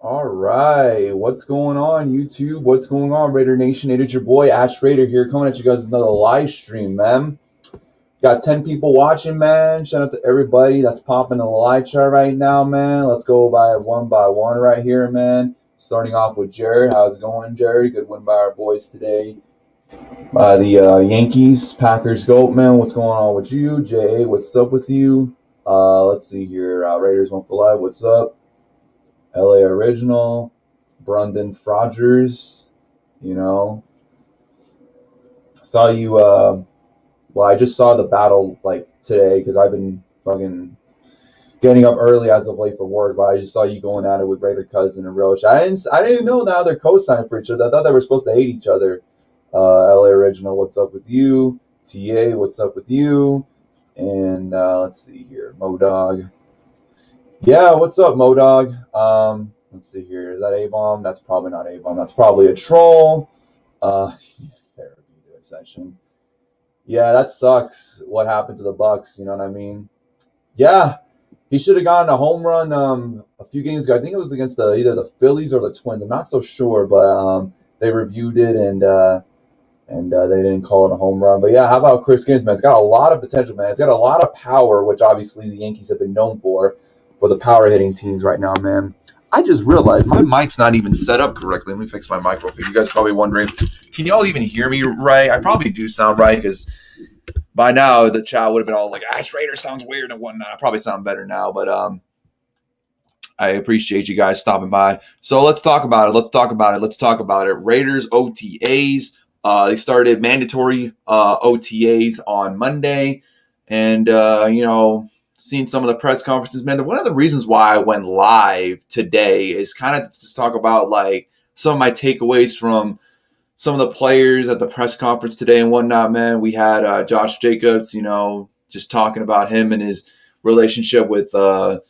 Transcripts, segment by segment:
All right, what's going on, YouTube? What's going on, Raider Nation? It is your boy Ash Raider here, coming at you guys with another live stream, man. Got 10 people watching, man. Shout out to everybody that's popping in the live chat right now, man. Let's go by one right here, man. Starting off with Jared. How's it going, Jared? Good win by our boys today. The Yankees, Packers, GOAT, man. What's going on with you? J.A., what's up with you? Let's see here. Raiders 1 for Live, what's up? LA Original, Brandon Frogers, you know. Saw you, well, I just saw the battle like today because I've been fucking getting up early as of late for work, but I just saw you going at it with Raider Cousin and Roche. I didn't know now they're co-signing for each other. I thought they were supposed to hate each other. LA Original, what's up with you? TA, what's up with you? And let's see here, Modog. Yeah, what's up, Modog? Let's see here. Is that A-Bomb? That's probably not A-Bomb. That's probably a troll. Therapy session. Yeah, that sucks. What happened to the Bucks? You know what I mean? Yeah, he should have gotten a home run a few games ago. I think it was against either the Phillies or the Twins. I'm not so sure, but they reviewed it and they didn't call it a home run. But yeah, how about Chris Ginsman? It's got a lot of potential, man. It's got a lot of power, which obviously the Yankees have been known for the power hitting teams right now, man. I just realized my mic's not even set up correctly. Let me fix my mic real quick. You guys are probably wondering, can y'all even hear me right? I probably do sound right because by now the chat would have been all like, Ash Raider sounds weird and whatnot. I probably sound better now, but I appreciate you guys stopping by. So let's talk about it. Let's talk about it. Raiders OTAs. They started mandatory OTAs on Monday. And, seeing some of the press conferences, man, one of the reasons why I went live today is kind of to talk about like some of my takeaways from some of the players at the press conference today and whatnot, man. We had Josh Jacobs, just talking about him and his relationship with, Kenyon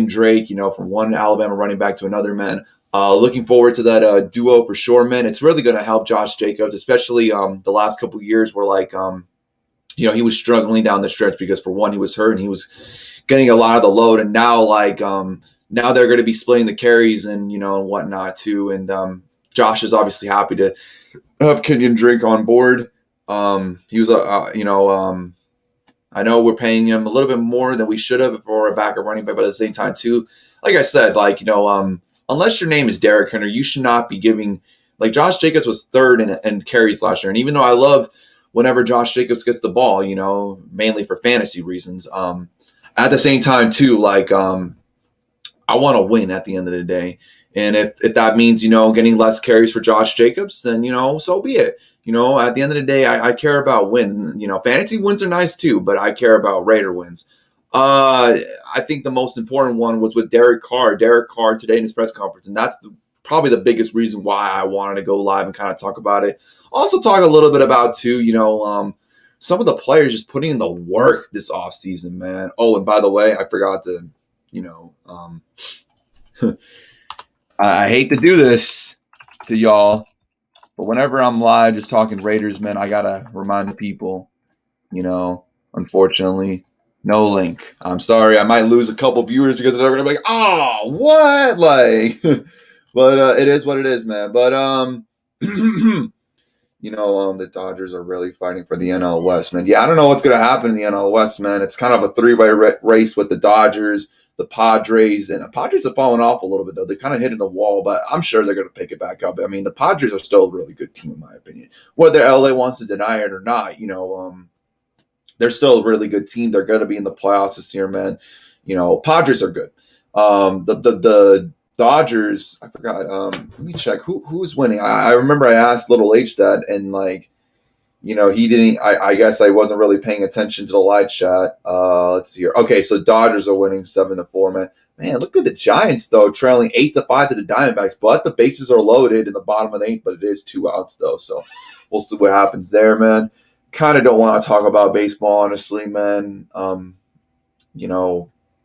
Drake, from one Alabama running back to another, man. Looking forward to that duo for sure, man. It's really going to help Josh Jacobs, especially the last couple of years where like, he was struggling down the stretch because for one, he was hurt and he was getting a lot of the load. And now now they're going to be splitting the carries and, and whatnot too. And Josh is obviously happy to have Kenyon Drake on board. He was, I know we're paying him a little bit more than we should have for a backup running back, but at the same time too, like I said, unless your name is Derrick Henry, you should not be giving, like Josh Jacobs was third in carries last year. And even though I love whenever Josh Jacobs gets the ball, mainly for fantasy reasons. At the same time, too, I want to win at the end of the day. And if that means, getting less carries for Josh Jacobs, then, so be it. At the end of the day, I care about wins. Fantasy wins are nice, too, but I care about Raider wins. I think the most important one was with Derek Carr. Derek Carr today in his press conference, and that's probably the biggest reason why I wanted to go live and kind of talk about it. Also talk a little bit about, too, some of the players just putting in the work this offseason, man. Oh, and by the way, I forgot to, I hate to do this to y'all, but whenever I'm live just talking Raiders, man, I got to remind the people, unfortunately, no link. I'm sorry. I might lose a couple viewers because they're going to be like, oh, what? Like, but it is what it is, man. But, the Dodgers are really fighting for the NL West, man. Yeah, I don't know what's going to happen in the NL West, man. It's kind of a three-way race with the Dodgers, the Padres, and the Padres have fallen off a little bit, though. They're kind of hitting the wall, but I'm sure they're going to pick it back up. I mean, the Padres are still a really good team, in my opinion. Whether LA wants to deny it or not, they're still a really good team. They're going to be in the playoffs this year, man. Padres are good. The Dodgers, I forgot. Let me check who's winning. I remember I asked Little H that, and he didn't. I guess I wasn't really paying attention to the live chat. Let's see here. Okay, so Dodgers are winning 7-4, man. Man, look at the Giants though, trailing 8-5 to the Diamondbacks, but the bases are loaded in the bottom of the eighth. But it is 2 outs though, so we'll see what happens there, man. Kind of don't want to talk about baseball, honestly, man. The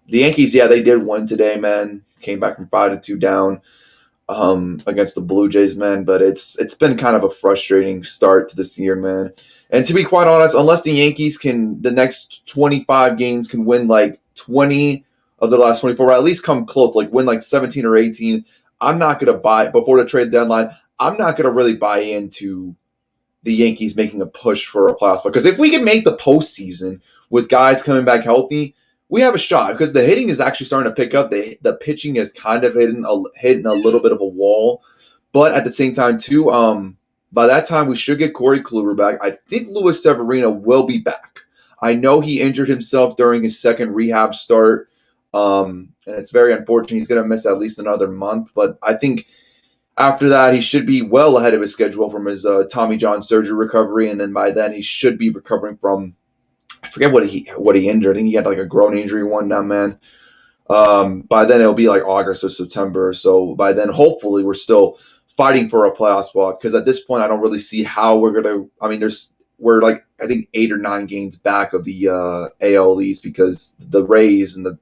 Yankees, yeah, they did win today, man. Came back from 5-2 down against the Blue Jays, man. But it's been kind of a frustrating start to this year, man. And to be quite honest, unless the Yankees can, the next 25 games can win like 20 of the last 24, or at least come close, like win like 17 or 18. I'm not going to buy before the trade deadline. I'm not going to really buy into the Yankees making a push for a playoff spot. Because if we can make the postseason with guys coming back healthy, we have a shot. Because the hitting is actually starting to pick up. The pitching is kind of hitting a little bit of a wall. But at the same time, too, by that time, we should get Corey Kluber back. I think Luis Severino will be back. I know he injured himself during his second rehab start, and it's very unfortunate. He's going to miss at least another month. But I think after that, he should be well ahead of his schedule from his Tommy John surgery recovery, and then by then he should be recovering from, I forget what he injured. I think he had like a groin injury one now, man. By then it'll be like August or September. So by then, hopefully, we're still fighting for a playoff spot, because at this point, I don't really see how we're gonna. I mean, we're like I think 8 or 9 games back of the AL East, because the Rays and the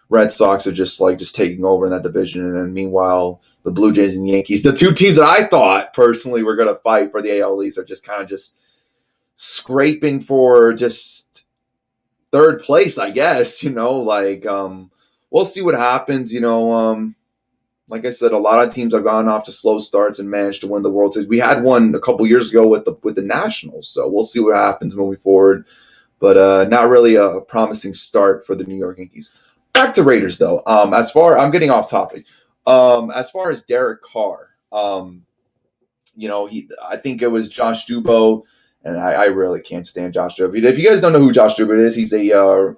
Red Sox are just taking over in that division, and then meanwhile the Blue Jays and Yankees, the two teams that I thought personally were going to fight for the AL East, are just kind of just scraping for just third place, I guess. We'll see what happens. Like I said, a lot of teams have gone off to slow starts and managed to win the World Series. We had one a couple years ago with the Nationals, so we'll see what happens moving forward. But not really a promising start for the New York Yankees. Back to Raiders, though. I'm getting off topic. As far as Derek Carr, I think it was Josh Dubow, and I really can't stand Josh Dubow. If you guys don't know who Josh Dubow is, he's a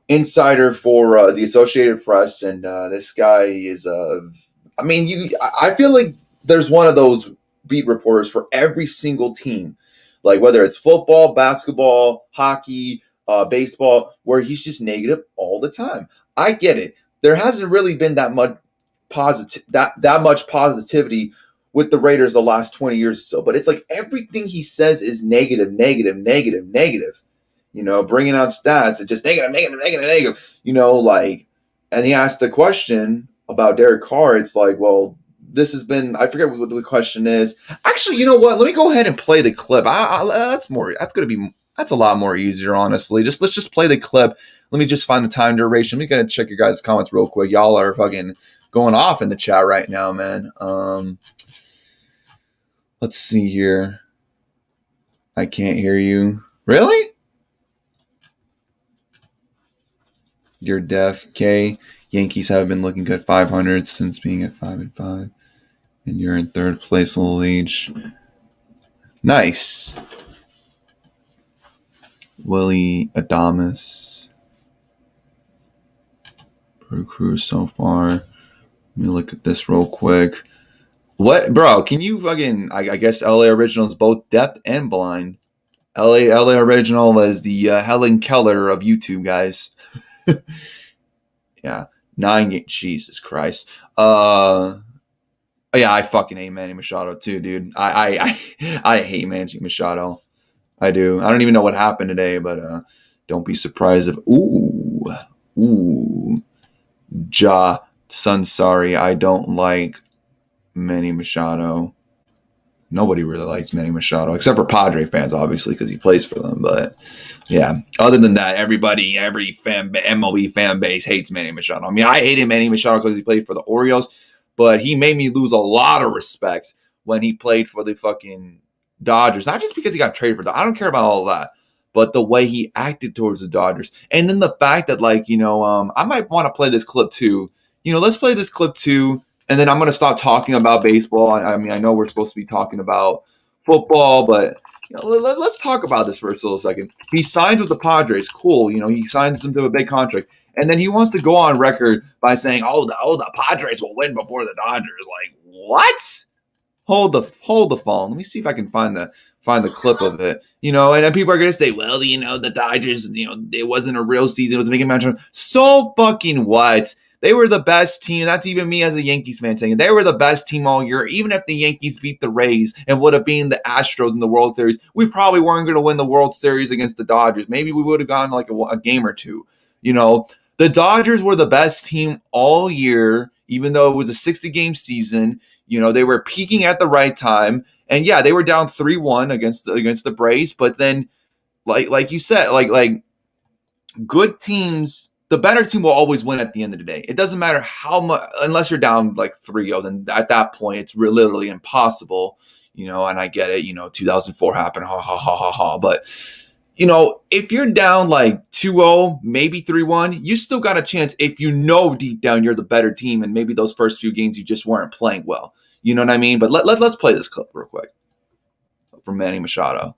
insider for the Associated Press, and this guy is I feel like there's one of those beat reporters for every single team, like whether it's football, basketball, hockey, baseball, where he's just negative all the time. I get it. There hasn't really been that much positivity with the Raiders the last 20 years or so, but it's like everything he says is negative, negative, negative, negative. Bringing out stats and just negative, negative, negative, negative. And he asked the question about Derek Carr. It's like, well, this has been, I forget what the question is. Actually, you know what? Let me go ahead and play the clip. That's a lot more easier, honestly. Let's just play the clip. Let me just find the time duration. Let me gotta check your guys' comments real quick. Y'all are fucking going off in the chat right now, man. Let's see here. I can't hear you. Really? You're deaf. K. Yankees have been looking good, 500 since being at 5-5, and you're in third place in the league. Nice. Willie Adamas. Brew Crew so far. Let me look at this real quick. What, bro? Can you fucking? I guess LA Original is both deaf and blind. LA Original is the Helen Keller of YouTube, guys. Yeah, 9 games. Jesus Christ. Yeah, I fucking hate Manny Machado too, dude. I hate Manny Machado. I do. I don't even know what happened today, but don't be surprised if Sunsari. I don't like Manny Machado. Nobody really likes Manny Machado, except for Padre fans, obviously, because he plays for them. But yeah, other than that, every MLB fan base hates Manny Machado. I mean, I hated Manny Machado because he played for the Orioles, but he made me lose a lot of respect when he played for the fucking Dodgers. Not just because he got traded for I don't care about all of that, but the way he acted towards the Dodgers. And then the fact that, I might want to play this clip too. Let's play this clip too. And then I'm going to stop talking about baseball. I mean, I know we're supposed to be talking about football, but let's talk about this for a little second. He signs with the Padres. Cool. He signs them to a big contract. And then he wants to go on record by saying, the Padres will win before the Dodgers. Like, what? Hold the phone. Let me see if I can find the clip of it. And then people are going to say, well, the Dodgers, it wasn't a real season. It was making match. So fucking what? They were the best team. That's even me as a Yankees fan saying it. They were the best team all year. Even if the Yankees beat the Rays and would have been the Astros in the World Series, we probably weren't going to win the World Series against the Dodgers. Maybe we would have gone like a game or two. The Dodgers were the best team all year, even though it was a 60-game season. They were peaking at the right time. And yeah, they were down 3-1 against the Braves. But then, like you said, like good teams, the better team will always win at the end of the day. It doesn't matter how much, unless you're down like 3-0, then at that point, it's literally impossible, and I get it, 2004 happened, ha, ha, ha, ha, ha. But, if you're down like 2-0, maybe 3-1, you still got a chance if deep down you're the better team and maybe those first few games you just weren't playing well. You know what I mean? But let's play this clip real quick from Manny Machado.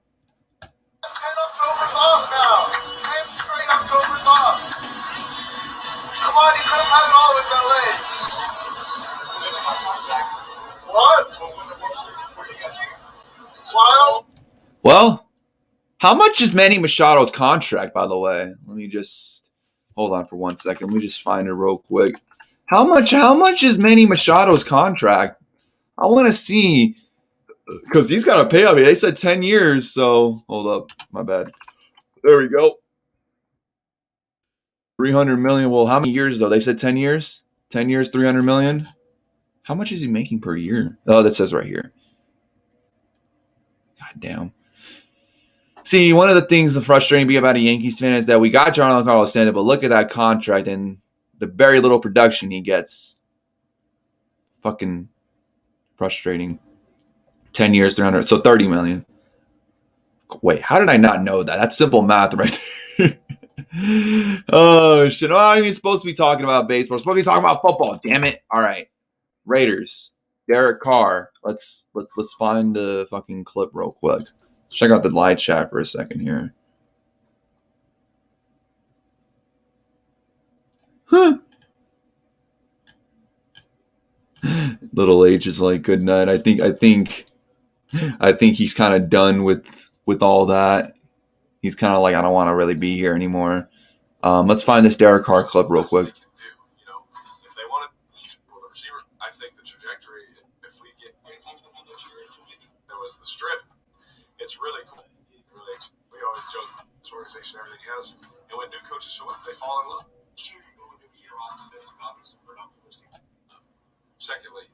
10 October's off now. 10 straight October's off. Come on, you could have had it all with LA. What? Well, how much is Manny Machado's contract, by the way? Let me just hold on for 1 second. Let me just find it real quick. How much is Manny Machado's contract? I want to see, because he's got to pay up. They said 10 years, so hold up. My bad. There we go. 300 million. Well, how many years though? They said 10 years. 10 years, 300 million. How much is he making per year? Oh, that says right here. God damn. See, one of the things the frustrating be about a Yankees fan is that we got Giancarlo Stanton, but look at that contract and the very little production he gets. Fucking frustrating. 10 years, 300. So 30 million. Wait, how did I not know that? That's simple math right there. Oh, shit. I'm not even supposed to be talking about baseball. I'm supposed to be talking about football. Damn it. All right. Raiders. Derek Carr. Let's find the fucking clip real quick. Let's check out the live chat for a second here. Huh. Little H is like, good night. I think he's kind of done with all that. He's kind of like, I don't want to really be here anymore. Let's find this Derek Carr clip real quick. If they want to, well, the receiver, I think the trajectory, if we get, there was the strip, it's really cool. We always joke this organization, everything he has, and when new coaches show up, they fall in love. Secondly,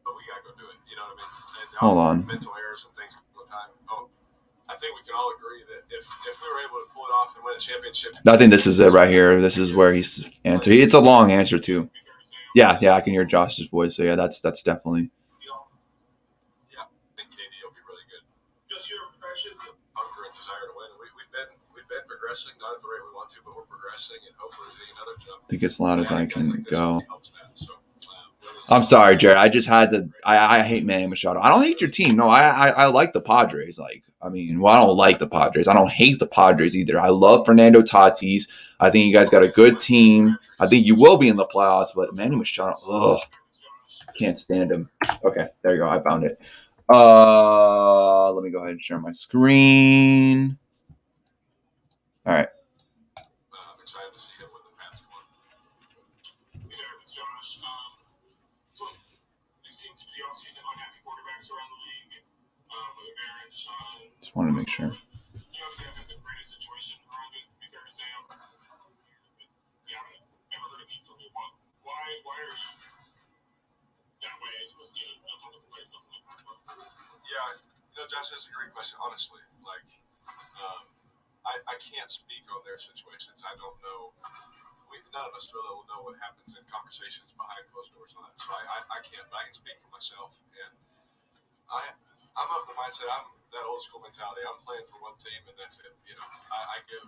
but we gotta go do it. You know what I mean? And Hold on. Mental errors and things all the time. I think we can all agree that if we were able to pull it off and win a championship, I think this is it right here. This is where he's answering. It's a long answer too. Yeah, I can hear Josh's voice. So yeah, that's definitely. Yeah, I think KD will be really good. Just your impressions of hunger and desire to win. We've been progressing, not at the rate we want to, but we're progressing, and hopefully we take another jump. I think as loud as I can go. So, I'm sorry, Jared. I just had to. I hate Manny Machado. I don't hate your team. No, I like the Padres. I don't like the Padres. I don't hate the Padres either. I love Fernando Tatis. I think you guys got a good team. I think you will be in the playoffs. But Manny Machado, ugh, can't stand him. Okay, there you go. I found it. Let me go ahead and share my screen. All right. I'm excited to see him with the past one. It's Josh. So you seem to be offseason unhappy quarterbacks around the league. With Aaron, Deshaun. Just wanted to make sure. You obviously have the greatest situation around it. Be fair to say, yeah, I've never heard a beat from you. Why are you that way as opposed to public play stuff in the past? Yeah, Josh, that's a great question. Honestly, I can't speak on their situations. I don't know. None of us really will know what happens in conversations behind closed doors on that. So I can't. But I can speak for myself. And I'm of the mindset. I'm that old school mentality. I'm playing for one team, and that's it. I give,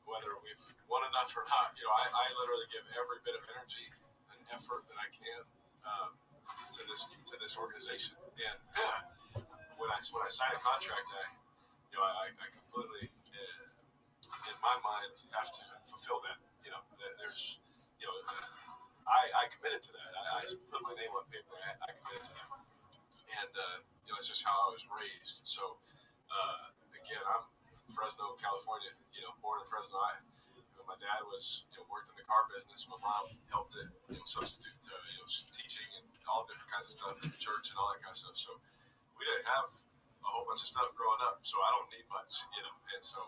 whether we've won enough or not. I literally give every bit of energy and effort that I can to this organization. And when I sign a contract, I completely, in my mind, have to fulfill that. There's, I committed to that. I put my name on paper. I committed to that. And, it's just how I was raised. So, again, I'm from Fresno, California, born in Fresno. My dad worked in the car business. My mom helped it, substitute, teaching and all different kinds of stuff, church and all that kind of stuff. So we didn't have a whole bunch of stuff growing up, so I don't need much, And so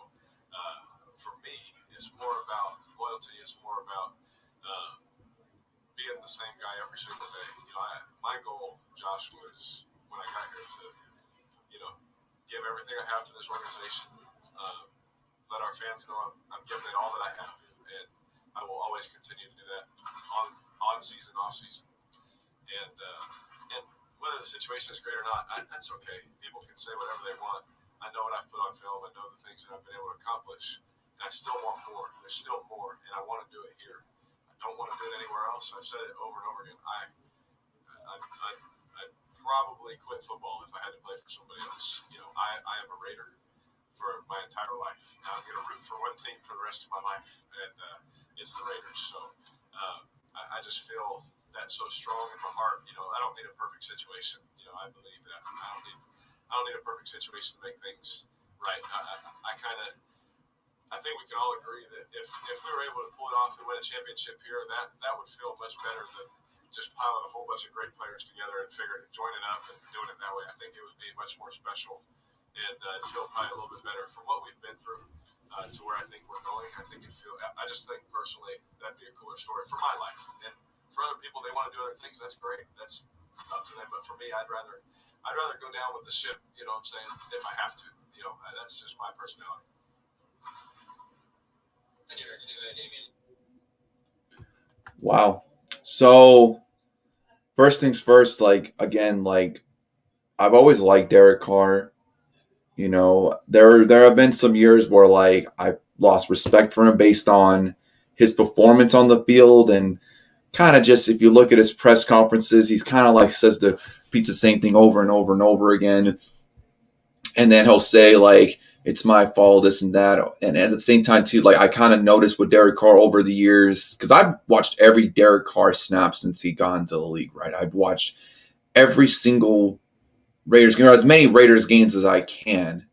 for me, it's more about loyalty. It's more about being the same guy every single day. My goal, Josh, was when I got here to, give everything I have to this organization. Let our fans know I'm giving it all that I have. And I will always continue to do that on season, off season, and whether the situation is great or not, that's okay. People can say whatever they want. I know what I've put on film. I know the things that I've been able to accomplish, and I still want more. There's still more, and I want to do it here. I don't want to do it anywhere else. I've said it over and over again. I'd probably quit football if I had to play for somebody else. I am a Raider for my entire life. I'm going to root for one team for the rest of my life, and it's the Raiders. So I just feel that so strong in my heart. I don't need a perfect situation. I believe that I don't need a perfect situation to make things right. I think we can all agree that if we were able to pull it off and win a championship here, that would feel much better than just piling a whole bunch of great players together and joining up and doing it that way. I think it would be much more special and feel probably a little bit better from what we've been through to where I think we're going. I just think personally that'd be a cooler story for my life. And for other people, they want to do other things. That's great. That's up to them. But for me, I'd rather go down with the ship. You know what I'm saying? If I have to, that's just my personality. Wow. So first things first, I've always liked Derek Carr. There have been some years where I lost respect for him based on his performance on the field, and kind of just, if you look at his press conferences, he's kind of says repeats the same thing over and over and over again, and then he'll say it's my fault, this and that, and at the same time too, I kind of noticed with Derek Carr over the years, because I've watched every Derek Carr snap since he got into the league. Right, I've watched every single Raiders game, or as many Raiders games as I can.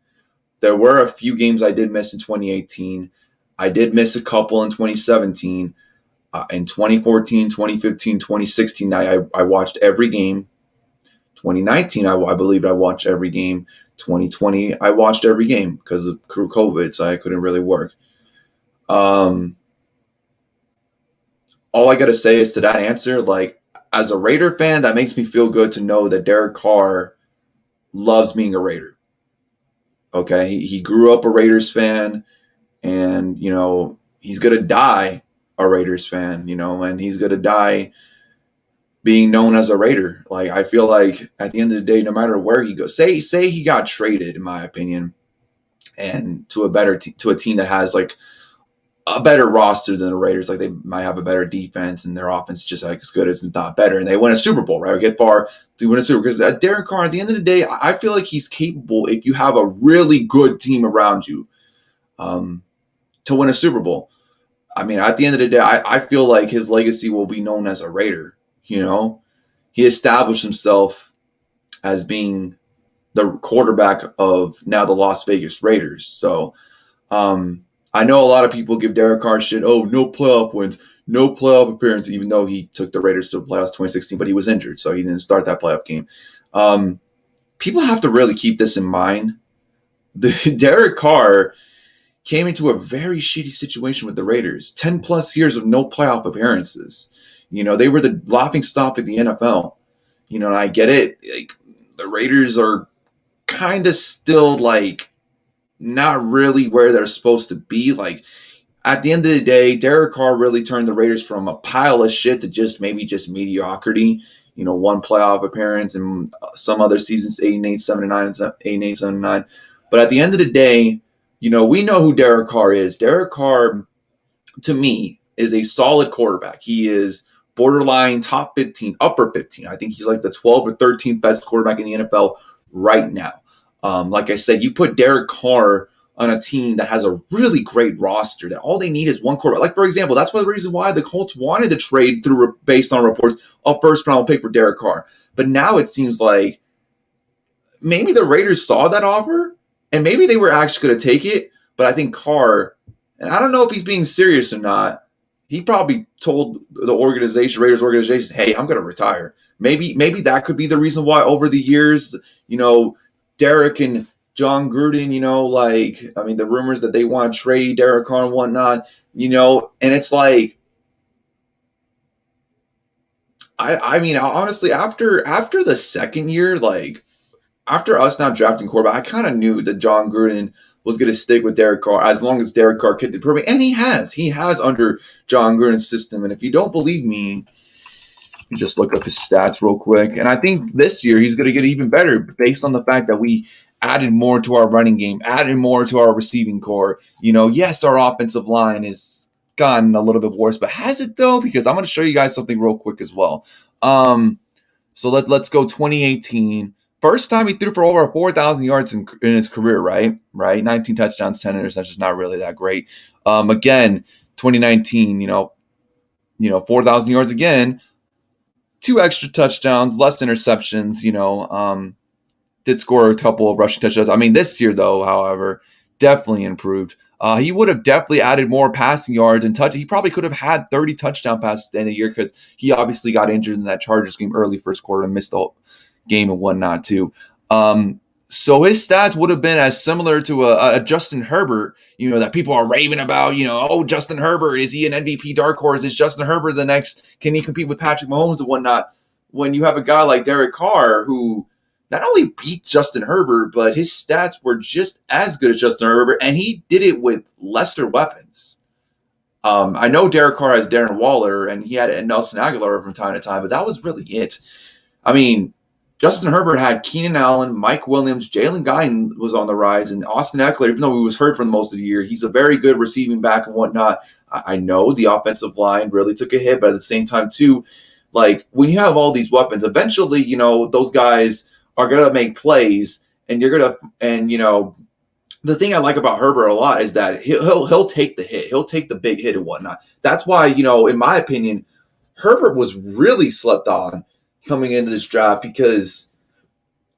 There were a few games I did miss in 2018. I did miss a couple in 2017. In 2014, 2015, 2016, I watched every game. 2019, I believe I watched every game. 2020, I watched every game because of COVID, so I couldn't really work. All I got to say is to that answer, as a Raider fan, that makes me feel good to know that Derek Carr loves being a Raider. Okay, he grew up a Raiders fan, and he's gonna die a Raiders fan, and he's gonna die being known as a Raider. I feel like at the end of the day, no matter where he goes, say he got traded, in my opinion, and to a team that has a better roster than the Raiders, they might have a better defense and their offense just as good as not better, and they win a Super Bowl, right? Or get far to win a Super Bowl. Because Derek Carr, at the end of the day, I feel like he's capable if you have a really good team around you to win a Super Bowl. I mean, at the end of the day, I feel like his legacy will be known as a Raider. He established himself as being the quarterback of now the Las Vegas Raiders. So I know a lot of people give Derek Carr shit. Oh, no playoff wins, no playoff appearance, even though he took the Raiders to the playoffs 2016, but he was injured, so he didn't start that playoff game. People have to really keep this in mind. Derek Carr came into a very shitty situation with the Raiders. 10 plus years of no playoff appearances. They were the laughing stock of the NFL. And I get it. The Raiders are kind of still not really where they're supposed to be. At the end of the day, Derek Carr really turned the Raiders from a pile of shit to just mediocrity. One playoff appearance and some other seasons 8-8, 7-9, 8-8, 7-9. But at the end of the day, we know who Derek Carr is. Derek Carr, to me, is a solid quarterback. He is borderline top 15, upper 15. I think he's the 12th or 13th best quarterback in the NFL right now. Like I said, you put Derek Carr on a team that has a really great roster, that all they need is one quarterback. For example, that's one of the reasons why the Colts wanted to trade based on reports, a first-round pick for Derek Carr. But now it seems like maybe the Raiders saw that offer, and maybe they were actually going to take it. But I think Carr, and I don't know if he's being serious or not, he probably told the Raiders organization, hey, I'm going to retire. Maybe that could be the reason why over the years, Derek and John Gruden, the rumors that they want to trade Derek Carr and whatnot, and it's honestly, after the second year, after us not drafting quarterback, I kind of knew that John Gruden was going to stick with Derek Carr as long as Derek Carr kept improving, and he has. He has under John Gruden's system. And if you don't believe me, you just look up his stats real quick. And I think this year he's going to get even better based on the fact that we added more to our running game, added more to our receiving core. Yes, our offensive line has gotten a little bit worse, but has it though? Because I'm going to show you guys something real quick as well. So let's go 2018. First time he threw for over 4,000 yards in his career, right? 19 touchdowns, 10 interceptions, not really that great. Again, 2019, 4,000 yards again, 2 extra touchdowns, less interceptions, did score a couple of rushing touchdowns. I mean, this year, though, however, definitely improved. He would have definitely added more passing yards and touch. He probably could have had 30 touchdown passes at the end of the year because he obviously got injured in that Chargers game early first quarter and missed the whole game and whatnot, too. So his stats would have been as similar to a Justin Herbert, that people are raving about, Justin Herbert, is he an MVP dark horse? Is Justin Herbert the next? Can he compete with Patrick Mahomes and whatnot? When you have a guy like Derek Carr who not only beat Justin Herbert, but his stats were just as good as Justin Herbert, and he did it with lesser weapons. I know Derek Carr has Darren Waller, and he had Nelson Aguilar from time to time, but that was really it. I mean, Justin Herbert had Keenan Allen, Mike Williams, Jalen Guyton was on the rise, and Austin Eckler, even though he was hurt for most of the year, he's a very good receiving back and whatnot. I know the offensive line really took a hit, but at the same time, too, like when you have all these weapons, eventually, those guys are going to make plays, and you're going to, and, the thing I like about Herbert a lot is that he'll take the hit. He'll take the big hit and whatnot. That's why, in my opinion, Herbert was really slept on coming into this draft because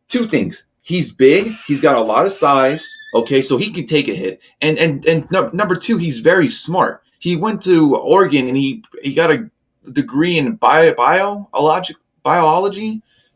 2 things. He's big. He's got a lot of size. Okay, so he can take a hit. And number 2, he's very smart. He went to Oregon and he got a degree in biology,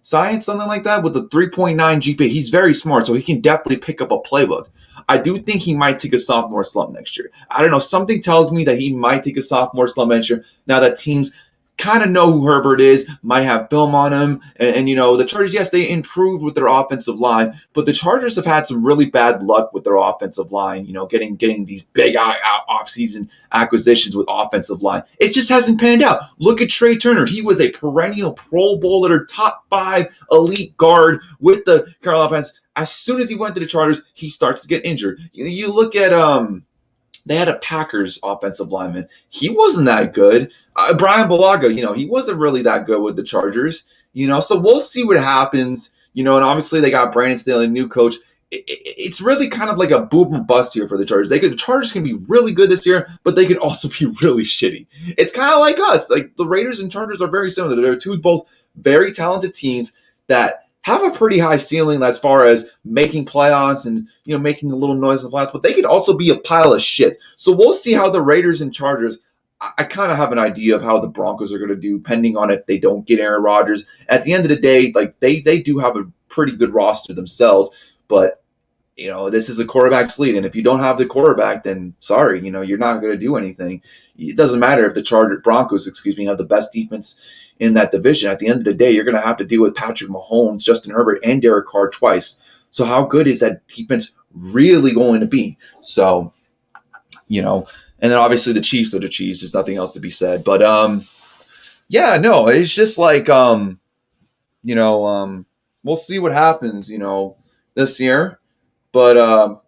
science, something like that, with a 3.9 GPA. He's very smart, so he can definitely pick up a playbook. I do think he might take a sophomore slump next year. I don't know. Something tells me that he might take a sophomore slump next year now that teams kind of know who Herbert is, might have film on him. And the Chargers, yes, they improved with their offensive line, but the Chargers have had some really bad luck with their offensive line, getting these big offseason acquisitions with offensive line. It just hasn't panned out. Look at Trey Turner. He was a perennial Pro Bowler, top 5 elite guard with the Carolina offense. As soon as he went to the Chargers, he starts to get injured. You look at they had a Packers offensive lineman. He wasn't that good. Brian Bulaga, he wasn't really that good with the Chargers. So we'll see what happens. And obviously they got Brandon Staley, new coach. It's really kind of like a boom or bust here for the Chargers. The Chargers can be really good this year, but they can also be really shitty. It's kind of like us. Like the Raiders and Chargers are very similar. They're two both very talented teams that have a pretty high ceiling as far as making playoffs and, making a little noise in the playoffs, but they could also be a pile of shit. So we'll see how the Raiders and Chargers, I kind of have an idea of how the Broncos are going to do, depending on if they don't get Aaron Rodgers. At the end of the day, like they do have a pretty good roster themselves, but this is a quarterback's league, and if you don't have the quarterback, then sorry, you're not going to do anything. It doesn't matter if the Broncos, have the best defense in that division. At the end of the day, you're going to have to deal with Patrick Mahomes, Justin Herbert, and Derek Carr twice. So how good is that defense really going to be? So, and then obviously the Chiefs are the Chiefs. There's nothing else to be said. But it's just like we'll see what happens, this year. But,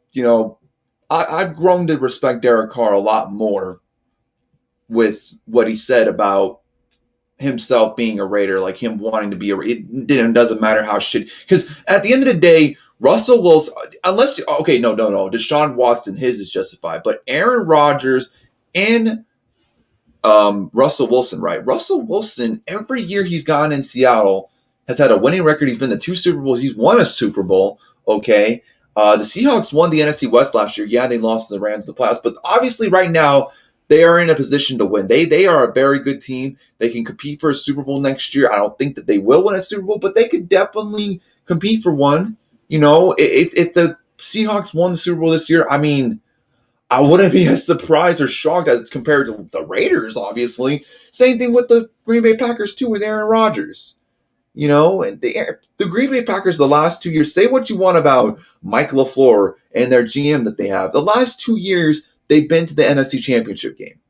I've grown to respect Derek Carr a lot more with what he said about himself being a Raider, like him wanting to be it doesn't matter how shit. Because at the end of the day, Russell Wilson, Deshaun Watson, his is justified. But Aaron Rodgers and Russell Wilson, right? Russell Wilson, every year he's gone in Seattle, has had a winning record. He's been to 2 Super Bowls. He's won a Super Bowl, okay? The Seahawks won the NFC West last year. Yeah, they lost to the Rams in the playoffs, but obviously right now they are in a position to win. They are a very good team. They can compete for a Super Bowl next year. I don't think that they will win a Super Bowl, but they could definitely compete for one. If the Seahawks won the Super Bowl this year, I mean, I wouldn't be as surprised or shocked as compared to the Raiders, obviously. Same thing with the Green Bay Packers, too, with Aaron Rodgers. And the Green Bay Packers the last 2 years, say what you want about Mike LaFleur and their GM that they have. The last 2 years, they've been to the NFC Championship game.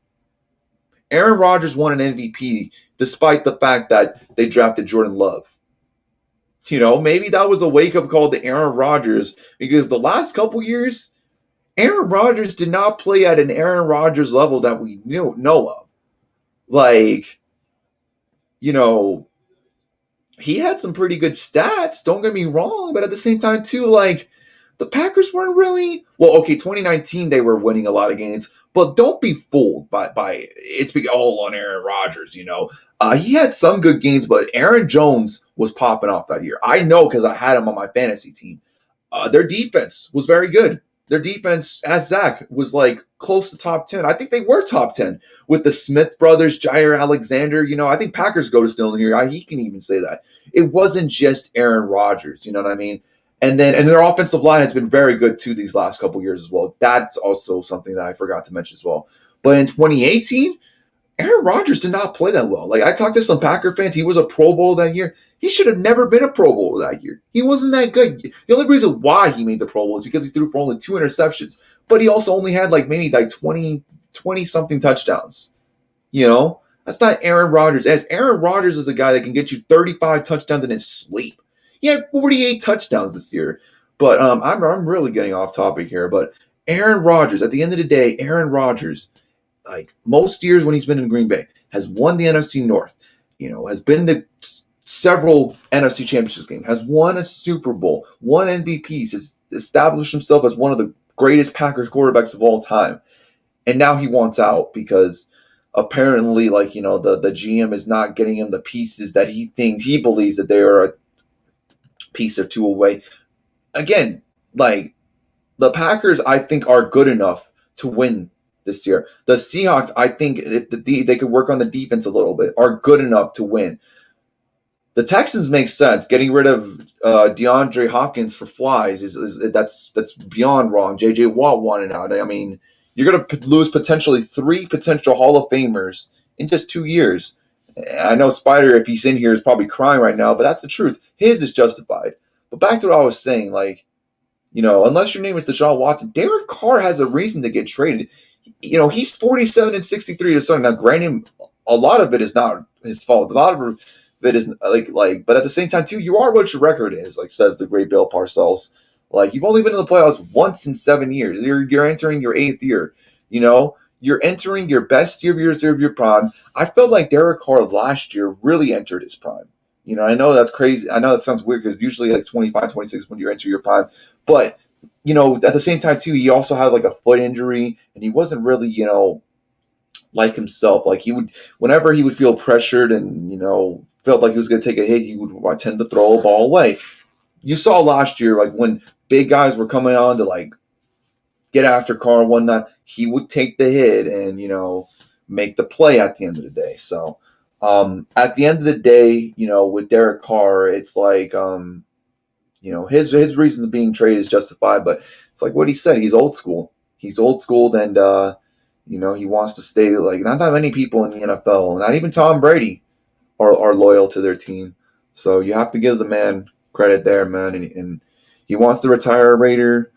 Aaron Rodgers won an MVP despite the fact that they drafted Jordan Love. Maybe that was a wake-up call to Aaron Rodgers, because the last couple years, Aaron Rodgers did not play at an Aaron Rodgers level that we know of. Like, he had some pretty good stats, don't get me wrong, but at the same time, too, like, the Packers weren't really... Well, okay, 2019, they were winning a lot of games, but don't be fooled by it's all on Aaron Rodgers, He had some good games, but Aaron Jones was popping off that year. I know because I had him on my fantasy team. Their defense was very good. Their defense, as Zach, was like close to top 10. I think they were top 10 with the Smith brothers, Jair Alexander. I think Packers go to still in here. He can even say that. It wasn't just Aaron Rodgers. You know what I mean? And their offensive line has been very good too these last couple years as well. That's also something that I forgot to mention as well. But in 2018, Aaron Rodgers did not play that well. Like, I talked to some Packer fans. He was a Pro Bowl that year. He should have never been a Pro Bowl that year. He wasn't that good. The only reason why he made the Pro Bowl is because he threw for only 2 interceptions. But he also only had maybe 20-something touchdowns. That's not Aaron Rodgers. As Aaron Rodgers is a guy that can get you 35 touchdowns in his sleep. He had 48 touchdowns this year. But I'm really getting off topic here. But Aaron Rodgers, at the end of the day, Aaron Rodgers, like most years when he's been in Green Bay, has won the NFC North, has been to several NFC Championship games, has won a Super Bowl, won MVPs, has established himself as one of the greatest Packers quarterbacks of all time. And now he wants out because apparently, the GM is not getting him the pieces that he believes that they are a piece or two away. Again, the Packers, I think, are good enough to win this year. The Seahawks, I think, if they could work on the defense a little bit, are good enough to win. The Texans make sense. Getting rid of DeAndre Hopkins for flies that's beyond wrong. J.J. Watt wanted out. I mean, you're going to lose potentially 3 potential Hall of Famers in just 2 years. I know Spider, if he's in here, is probably crying right now, but that's the truth. His is justified. But back to what I was saying, unless your name is Deshaun Watson, Derek Carr has a reason to get traded. He's 47-63 to start. Now, granted, a lot of it is not his fault. A lot of it is but at the same time, too, you are what your record is, says the great Bill Parcells. You've only been in the playoffs once in 7 years. You're entering your 8th year. You're entering your best year of your prime. I felt like Derek Carr last year really entered his prime. I know that's crazy. I know that sounds weird because usually 25, 26 when you enter your prime. But, at the same time, too, he also had a foot injury and he wasn't really, like himself. Whenever he would feel pressured and, felt like he was going to take a hit, he would tend to throw a ball away. You saw last year, when big guys were coming on to, get after Carr and whatnot, he would take the hit and, make the play at the end of the day. So, at the end of the day, with Derek Carr, it's his reasons of being traded is justified, but it's like what he said. He's old school. He's old school, and he wants to stay. Not that many people in the NFL, not even Tom Brady, are loyal to their team. So you have to give the man credit there, man. And he wants to retire a Raider.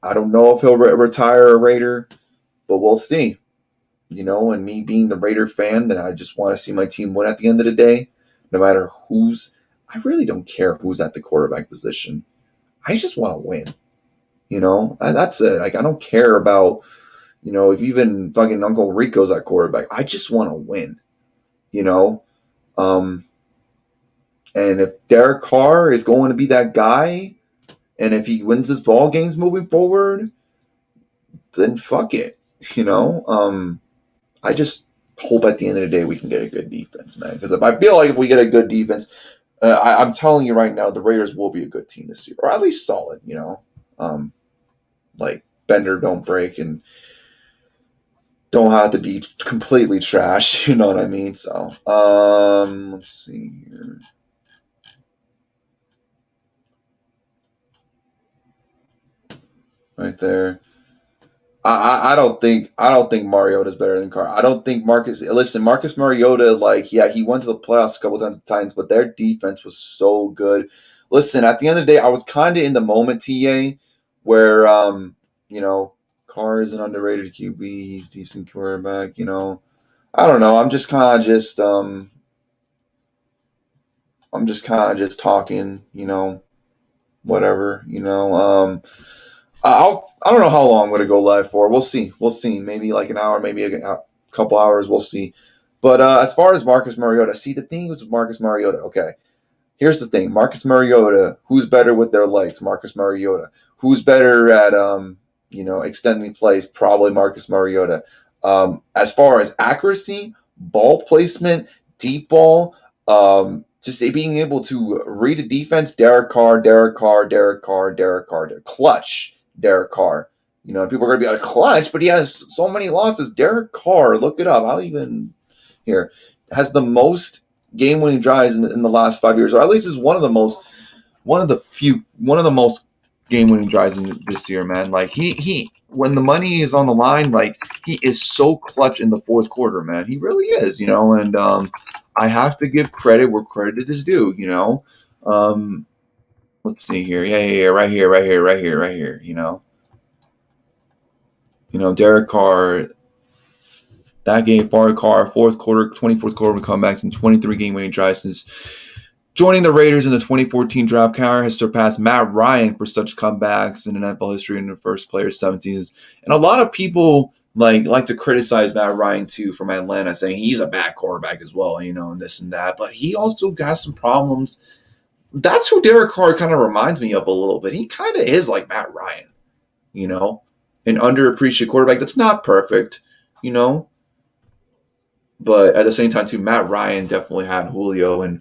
I don't know if he'll retire a Raider, but we'll see. And me being the Raider fan, that I just want to see my team win at the end of the day, no matter who's. I really don't care who's at the quarterback position. I just want to win. And that's it. I don't care about, if even fucking Uncle Rico's at quarterback. I just want to win. And if Derek Carr is going to be that guy, and if he wins his ball games moving forward, then fuck it. I just hope at the end of the day we can get a good defense, man. Because I feel like if we get a good defense, I'm telling you right now, the Raiders will be a good team this year, or at least solid. Bender don't break and don't have to be completely trash. You know what I mean? So, let's see here. Right there. I don't think Mariota's better than Carr. I don't think Marcus Mariota, he went to the playoffs a couple times, but their defense was so good. Listen, at the end of the day, I was kind of in the moment, TA, where Carr is an underrated QB. He's a decent quarterback. I don't know. I'm just kind of just talking. Whatever. I don't know how long I'm going to go live for. We'll see. We'll see. Maybe like an hour, maybe a couple hours. We'll see. But as far as Marcus Mariota, see, the thing was Marcus Mariota. Okay, here's the thing. Marcus Mariota, who's better with their legs? Marcus Mariota. Who's better at extending plays? Probably Marcus Mariota. As far as accuracy, ball placement, deep ball, just being able to read a defense, Derek Carr, clutch Derek Carr. People are going to be like, clutch, but he has so many losses. Derek Carr, look it up. I'll even here has the most game-winning drives in the last 5 years, or at least is one of the most game-winning drives in this year, man. Like he when the money is on the line, like he is so clutch in the fourth quarter, man. He really is, and I have to give credit where credit is due, Let's see here. Yeah, right here. Derek Carr, that game, Carr, fourth quarter, 24th quarter comebacks, and 23 game-winning drives since joining the Raiders in the 2014 draft. Carr has surpassed Matt Ryan for such comebacks in NFL history in the first player's 7 seasons. And a lot of people like to criticize Matt Ryan too from Atlanta, saying he's a bad quarterback as well, and this and that. But he also got some problems. That's who Derek Carr kind of reminds me of a little bit. He kind of is like Matt Ryan, an underappreciated quarterback that's not perfect, But at the same time, too, Matt Ryan definitely had Julio and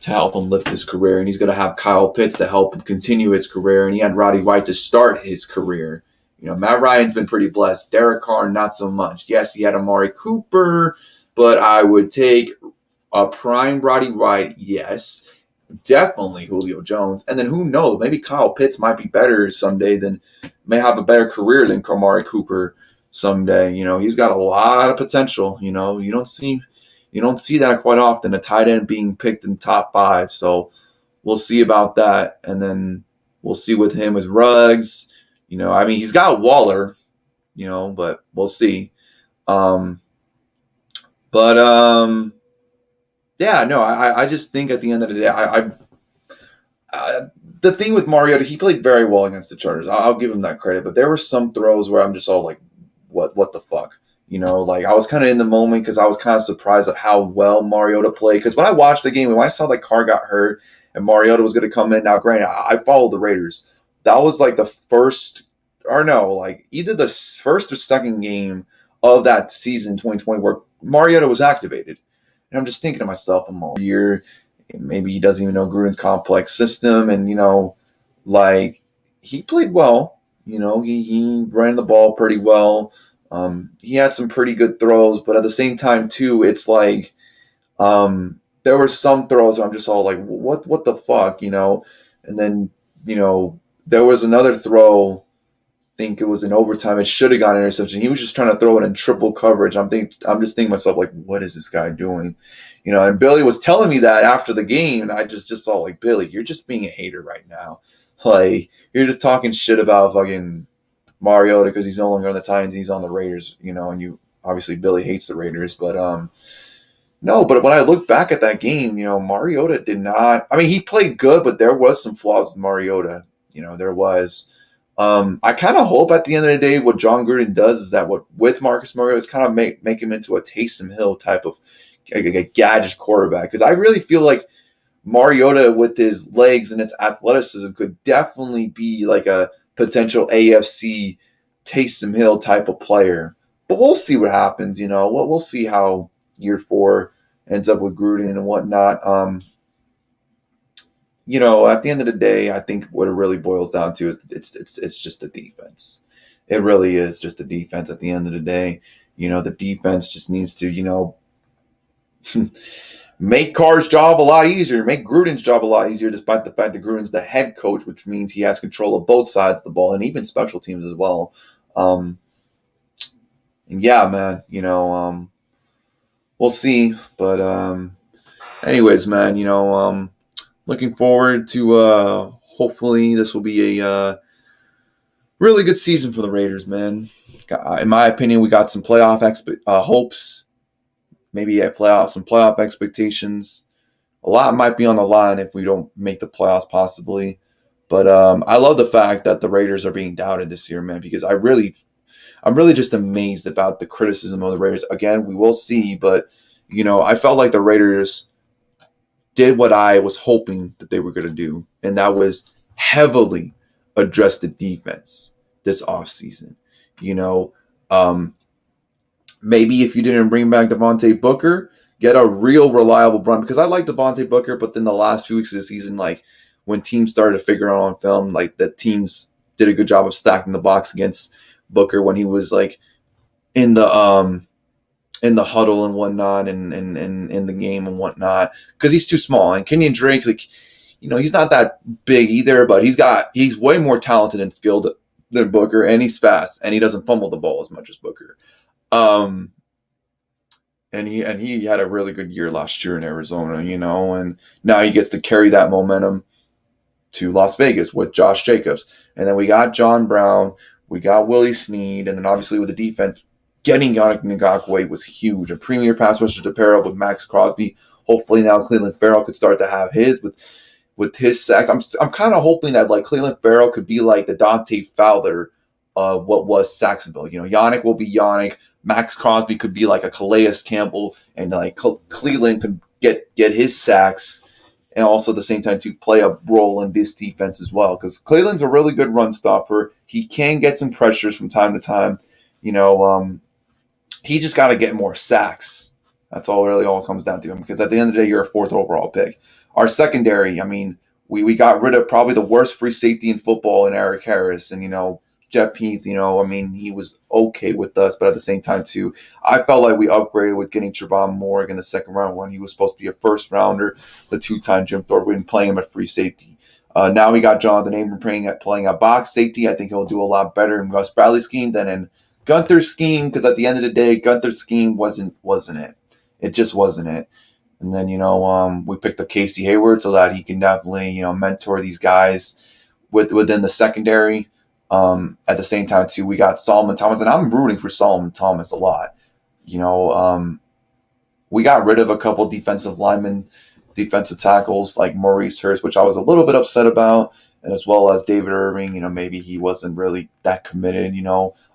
to help him lift his career, and he's going to have Kyle Pitts to help him continue his career, and he had Roddy White to start his career. Matt Ryan's been pretty blessed. Derek Carr, not so much. Yes, he had Amari Cooper, but I would take a prime Roddy White, yes. Definitely Julio Jones. And then who knows, maybe Kyle Pitts might be better someday may have a better career than Amari Cooper someday. He's got a lot of potential. You don't see that quite often, a tight end being picked in the top 5. So we'll see about that. And then we'll see with him with Ruggs. He's got Waller, but we'll see. Yeah, no, I just think at the end of the day, the thing with Mariota, he played very well against the Chargers. I'll give him that credit. But there were some throws where I'm just all like, what the fuck? I was kind of in the moment because I was kind of surprised at how well Mariota played. Because when I watched the game, when I saw that Carr got hurt and Mariota was going to come in, now granted, I followed the Raiders. That was like the first, or no, like either the first or second game of that season, 2020, where Mariota was activated. And I'm just thinking to myself, I'm all year, maybe he doesn't even know Gruden's complex system. And, he played well. He ran the ball pretty well. He had some pretty good throws, but at the same time, too, it's like there were some throws where I'm just all like, what the fuck, And then, there was another throw, I think it was in overtime. It should have gone interception. He was just trying to throw it in triple coverage. I'm just thinking to myself, like, what is this guy doing? And Billy was telling me that after the game, and I just saw like, Billy, you're just being a hater right now. Like, you're just talking shit about fucking Mariota because he's no longer on the Titans, he's on the Raiders, and you obviously Billy hates the Raiders, but no, but when I look back at that game, Mariota did not. He played good, but there was some flaws with Mariota. There was. I kind of hope at the end of the day what John Gruden does is that with Marcus Mariota is kind of make him into a Taysom Hill type of a gadget quarterback, because I really feel like Mariota with his legs and his athleticism could definitely be like a potential AFC Taysom Hill type of player. But we'll see what happens. We'll see how year 4 ends up with Gruden and whatnot. At the end of the day, I think what it really boils down to is it's just the defense. It really is just the defense at the end of the day. The defense just needs to, make Carr's job a lot easier, make Gruden's job a lot easier, despite the fact that Gruden's the head coach, which means he has control of both sides of the ball and even special teams as well. And yeah, man, we'll see. But anyways, man, looking forward to hopefully this will be a Really good season for the Raiders, man. In my opinion, we got some playoff hopes, maybe some playoff expectations. A lot might be on the line if we don't make the playoffs, possibly. But I love the fact that the Raiders are being doubted this year, man, because I'm really just amazed about the criticism of the Raiders. Again, we will see, but I felt like the Raiders did what I was hoping that they were going to do, and that was heavily address the defense this offseason. You know, um, maybe if you didn't bring back Devontae Booker, get a real reliable run, because I like Devontae Booker, but then the last few weeks of the season, like when teams started to figure out on film, like the teams did a good job of stacking the box against Booker when he was like in the huddle and whatnot, and in the game and whatnot, because he's too small. And Kenyon Drake, like, he's not that big either, but he's way more talented and skilled than Booker, and he's fast, and he doesn't fumble the ball as much as Booker. Um, and he had a really good year last year in Arizona, and now he gets to carry that momentum to Las Vegas with Josh Jacobs. And then we got John Brown, we got Willie Snead, and then obviously with the defense, getting Yannick Ngakoue was huge. A premier pass rusher to pair up with Max Crosby. Hopefully now Cleveland Farrell could start to have his with his sacks. I'm kind of hoping that like Cleveland Farrell could be like the Dante Fowler of what was Saxonville. Yannick will be Yannick. Max Crosby could be like a Calais Campbell, and like Cleveland could get his sacks, and also at the same time to play a role in this defense as well. Because Cleveland's a really good run stopper. He can get some pressures from time to time. He just got to get more sacks. That's all it comes down to him. Because at the end of the day, you're a fourth overall pick. Our secondary, I mean, we got rid of probably the worst free safety in football in Eric Harris, and Jeff Heath. I mean, he was okay with us, but at the same time too, I felt like we upgraded with getting Trevon Morgan in the second round when he was supposed to be a first rounder, the two-time Jim Thorpe, and playing him at free safety. Now we got Jonathan Abram playing at box safety. I think he'll do a lot better in Gus Bradley's scheme than in Gunther's scheme, because at the end of the day, Gunther's scheme wasn't it. It just wasn't it. And then we picked up Casey Hayward so that he can definitely mentor these guys within the secondary. At the same time too, we got Solomon Thomas, and I'm rooting for Solomon Thomas a lot. We got rid of a couple defensive linemen, defensive tackles like Maurice Hurst, which I was a little bit upset about, and as well as David Irving. Maybe he wasn't really that committed.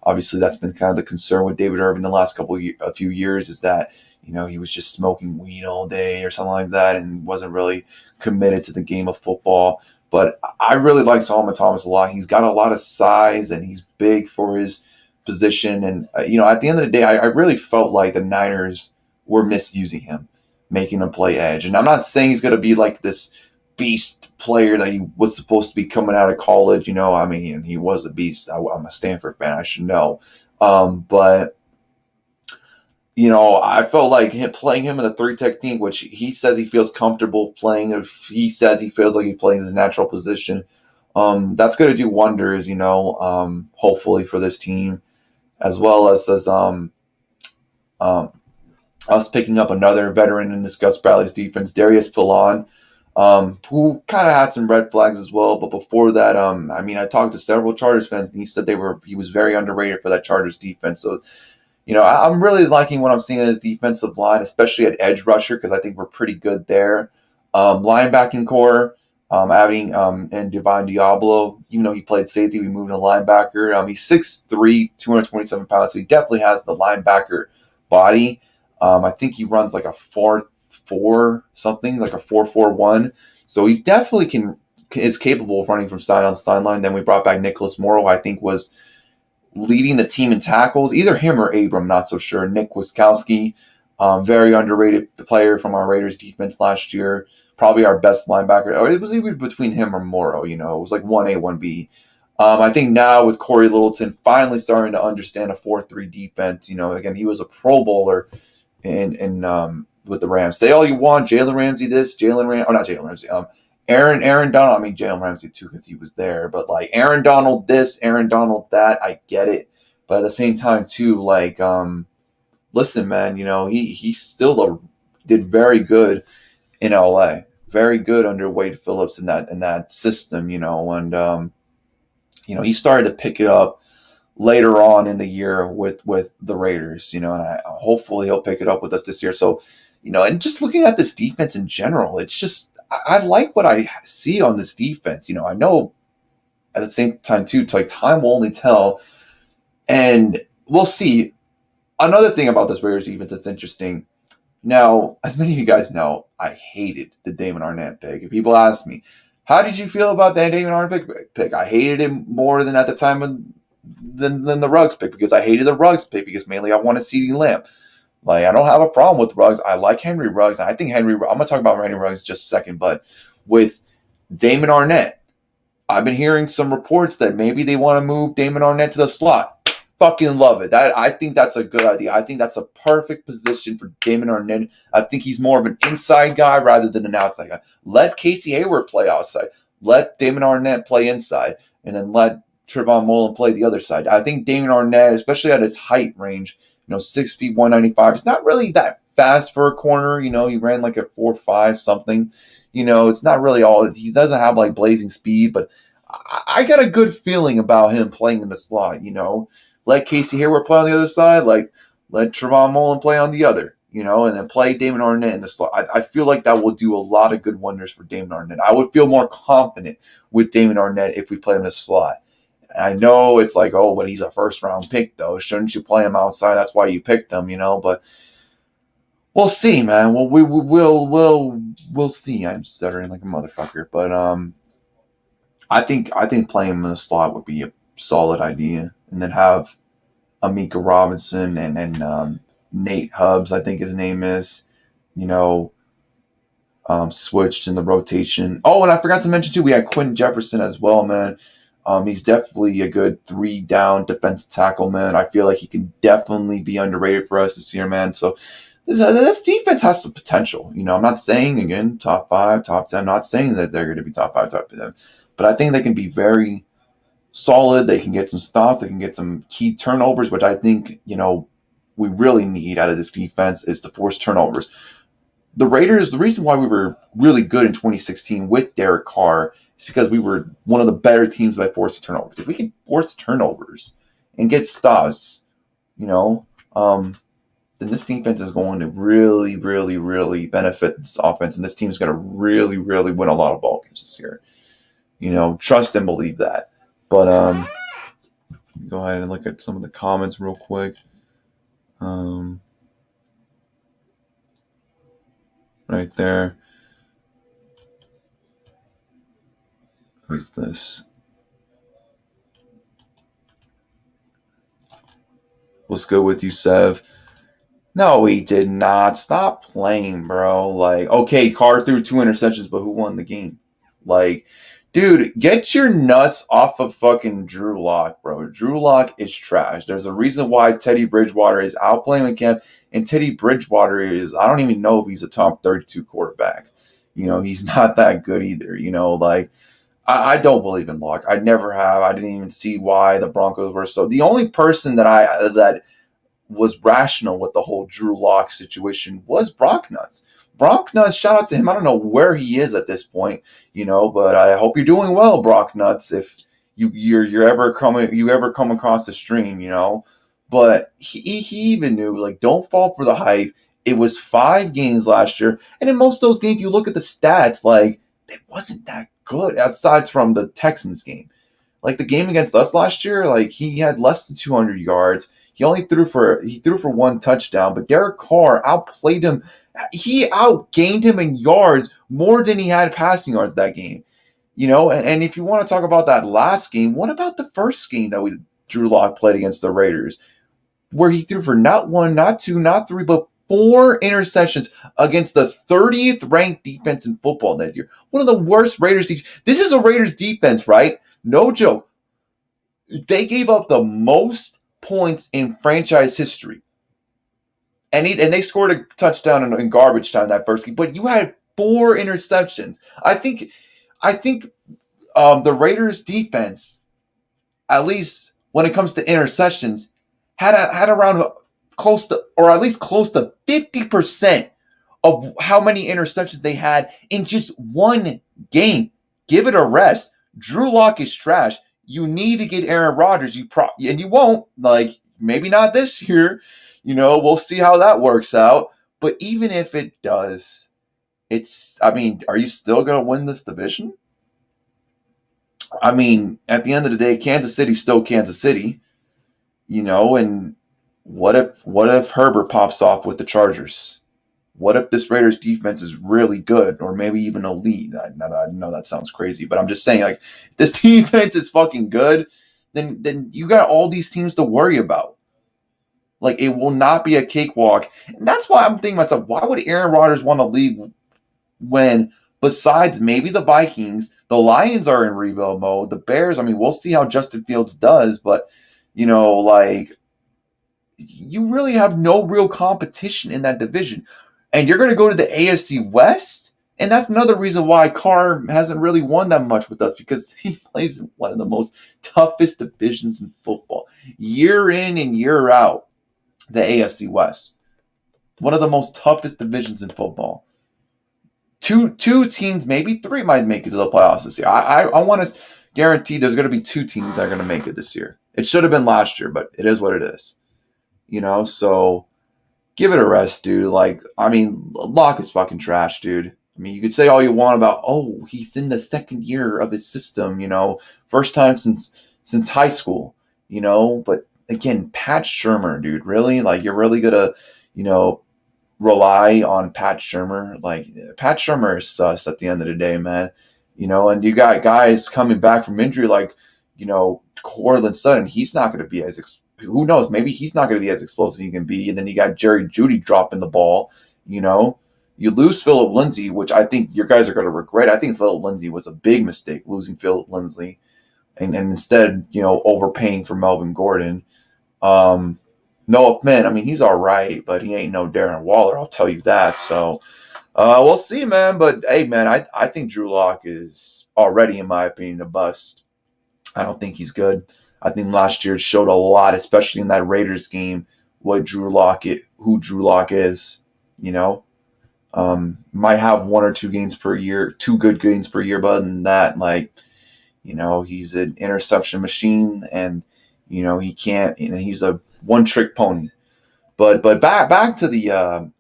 Obviously that's been kind of the concern with David Irving the last a few years, is that he was just smoking weed all day or something like that, and wasn't really committed to the game of football. But I really like Solomon Thomas a lot. He's got a lot of size, and he's big for his position. And at the end of the day, I really felt like the Niners were misusing him, making him play edge. And I'm not saying he's going to be like this beast player that he was supposed to be coming out of college. I mean, he was a beast. I'm a Stanford fan, I should know. But I felt like playing him in the 3 technique, which he says he feels comfortable playing. If he says he feels like he plays his natural position, that's going to do wonders, hopefully for this team, as well as us picking up another veteran in this Gus Bradley's defense, Darius Philon, who kind of had some red flags as well. But before that, I talked to several Chargers fans, and he said he was very underrated for that Chargers defense. So, I'm really liking what I'm seeing in his defensive line, especially at edge rusher, because I think we're pretty good there. Linebacking core, adding and Devon Diablo, even though he played safety, we moved to linebacker. He's 6'3", 227 pounds, so he definitely has the linebacker body. I think he runs like a 4.4 something, like a 4.41. So he's definitely is capable of running from sideline to sideline. Then we brought back Nicholas Morrow, I think was leading the team in tackles, either him or Abram, not so sure. Nick Wiskowski, very underrated player from our Raiders defense last year, probably our best linebacker. Or it was even between him or Morrow, it was like 1A, 1B. I think now with Corey Littleton finally starting to understand a 4-3 defense, again, he was a Pro Bowler in with the Rams. Say all you want, Jalen Ramsey this, not Jalen Ramsey, Aaron Donald, Jalen Ramsey too, because he was there, but like Aaron Donald this, Aaron Donald that, I get it. But at the same time too, like, listen, man, he still did very good in LA. Very good under Wade Phillips in that system, and He started to pick it up later on in the year with the Raiders, and hopefully he'll pick it up with us this year. So, and just looking at this defense in general, it's just I like what I see on this defense. I know at the same time too, it's like time will only tell, and we'll see. Another thing about this Raiders defense that's interesting. Now, as many of you guys know, I hated the Damon Arnett pick. If people ask me, how did you feel about that Damon Arnett pick? I hated him more than at the time than the Ruggs pick, because I hated the Ruggs pick because mainly I wanted CeeDee Lamb. Like, I don't have a problem with Ruggs. I like Henry Ruggs, and I think I'm going to talk about Henry Ruggs in just a second, but with Damon Arnett, I've been hearing some reports that maybe they want to move Damon Arnett to the slot. Fucking love it. I think that's a good idea. I think that's a perfect position for Damon Arnett. I think he's more of an inside guy rather than an outside guy. Let Casey Hayward play outside. Let Damon Arnett play inside. And then let Trevon Mullen play the other side. I think Damon Arnett, especially at his height range, 6 feet, 195, it's not really that fast for a corner. He ran like a 4.5 something. It's not really all. He doesn't have like blazing speed, but I got a good feeling about him playing in the slot. Let Casey Hayward play on the other side. Like, let Trevon Mullen play on the other, and then play Damon Arnett in the slot. I feel like that will do a lot of good wonders for Damon Arnett. I would feel more confident with Damon Arnett if we play him in the slot. I know it's like, oh, but he's a first-round pick, though. Shouldn't you play him outside? That's why you picked him, But we'll see, man. Well, we'll see. I'm stuttering like a motherfucker, but I think playing him in the slot would be a solid idea, and then have Amika Robinson and Nate Hubbs, I think his name is, switched in the rotation. Oh, and I forgot to mention too, we had Quentin Jefferson as well, man. He's definitely a good 3-down defensive tackle, man. I feel like he can definitely be underrated for us this year, man. So this defense has some potential. I'm not saying, again, top 5, top 10. I'm not saying that they're going to be top 5, top 10. But I think they can be very solid. They can get some stuff. They can get some key turnovers, which I think, we really need out of this defense is to force turnovers. The Raiders, the reason why we were really good in 2016 with Derek Carr is because we were one of the better teams by forcing turnovers. If we can force turnovers and get stops, then this defense is going to really, really, really benefit this offense, and this team is going to really, really win a lot of ball games this year. Trust and believe that. But go ahead and look at some of the comments real quick. Right there. Who's this? What's good with you, Sev? No, he did not. Stop playing, bro. Like, okay, Carr threw 2 interceptions, but who won the game? Like, dude, get your nuts off of fucking Drew Lock, bro. Drew Lock is trash. There's a reason why Teddy Bridgewater is out playing with camp, and Teddy Bridgewater is, I don't even know if he's a top 32 quarterback. He's not that good either. Like, I don't believe in Lock. I never have. I didn't even see why the Broncos were so. The only person that was rational with the whole Drew Lock situation was Brock Nuts. Brock Nuts, shout out to him. I don't know where he is at this point, but I hope you're doing well, Brock Nuts. If you ever come across the stream, But he even knew, like, don't fall for the hype. It was 5 games last year, and in most of those games, you look at the stats, like, it wasn't that good, aside from the Texans game. Like, the game against us last year, like, he had less than 200 yards. He only threw for 1 touchdown, but Derek Carr outplayed him. He outgained him in yards more than he had passing yards that game. And if you want to talk about that last game, what about the first game that Drew Lock played against the Raiders, where he threw for not 1, not 2, not 3, but 4 interceptions against the 30th ranked defense in football that year? One of the worst Raiders defense. This is a Raiders defense, right? No joke. They gave up the most points in franchise history. And they scored a touchdown in garbage time that first game. But you had 4 interceptions. I think the Raiders defense, at least when it comes to interceptions, had around close to 50% of how many interceptions they had in just one game. Give it a rest. Drew Lock is trash. You need to get Aaron Rodgers. And you won't. Like, maybe not this year. We'll see how that works out. But even if it does, are you still going to win this division? I mean, at the end of the day, Kansas City's still Kansas City, and what if Herbert pops off with the Chargers? What if this Raiders defense is really good or maybe even elite? I know that sounds crazy, but I'm just saying, like, if this defense is fucking good, then you got all these teams to worry about. Like, it will not be a cakewalk. And that's why I'm thinking to myself, why would Aaron Rodgers want to leave when, besides maybe the Vikings, the Lions are in rebuild mode, the Bears, I mean, we'll see how Justin Fields does, but, like, you really have no real competition in that division. And you're going to go to the AFC West? And that's another reason why Carr hasn't really won that much with us, because he plays in one of the most toughest divisions in football. Year in and year out, the AFC West. One of the most toughest divisions in football. Two teams, maybe three, might make it to the playoffs this year. I want to guarantee there's going to be two teams that are going to make it this year. It should have been last year, but it is what it is. So give it a rest, dude. Like, I mean, Locke is fucking trash, dude. I mean, you could say all you want about, he's in the second year of his system, first time since high school, but again, Pat Shurmur, dude, really? Like, you're really gonna, rely on Pat Shurmur? Like, Pat Shurmur is sus at the end of the day, man. And you got guys coming back from injury like, Courtland Sutton. He's not going to be who knows? Maybe he's not going to be as explosive as he can be. And then you got Jerry Jeudy dropping the ball. You lose Philip Lindsay, which I think your guys are going to regret. I think Philip Lindsay was a big mistake, losing Philip Lindsay, and instead, overpaying for Melvin Gordon. Noah Fant, I mean, he's all right, but he ain't no Darren Waller, I'll tell you that. So we'll see, man. But hey, man, I think Drew Lock is already, in my opinion, a bust. I don't think he's good. I think last year showed a lot, especially in that Raiders game, who Drew Lock is. Might have one or two games per year, two good games per year, but other than that, like, he's an interception machine, and he can't. He's a one-trick pony. But back to the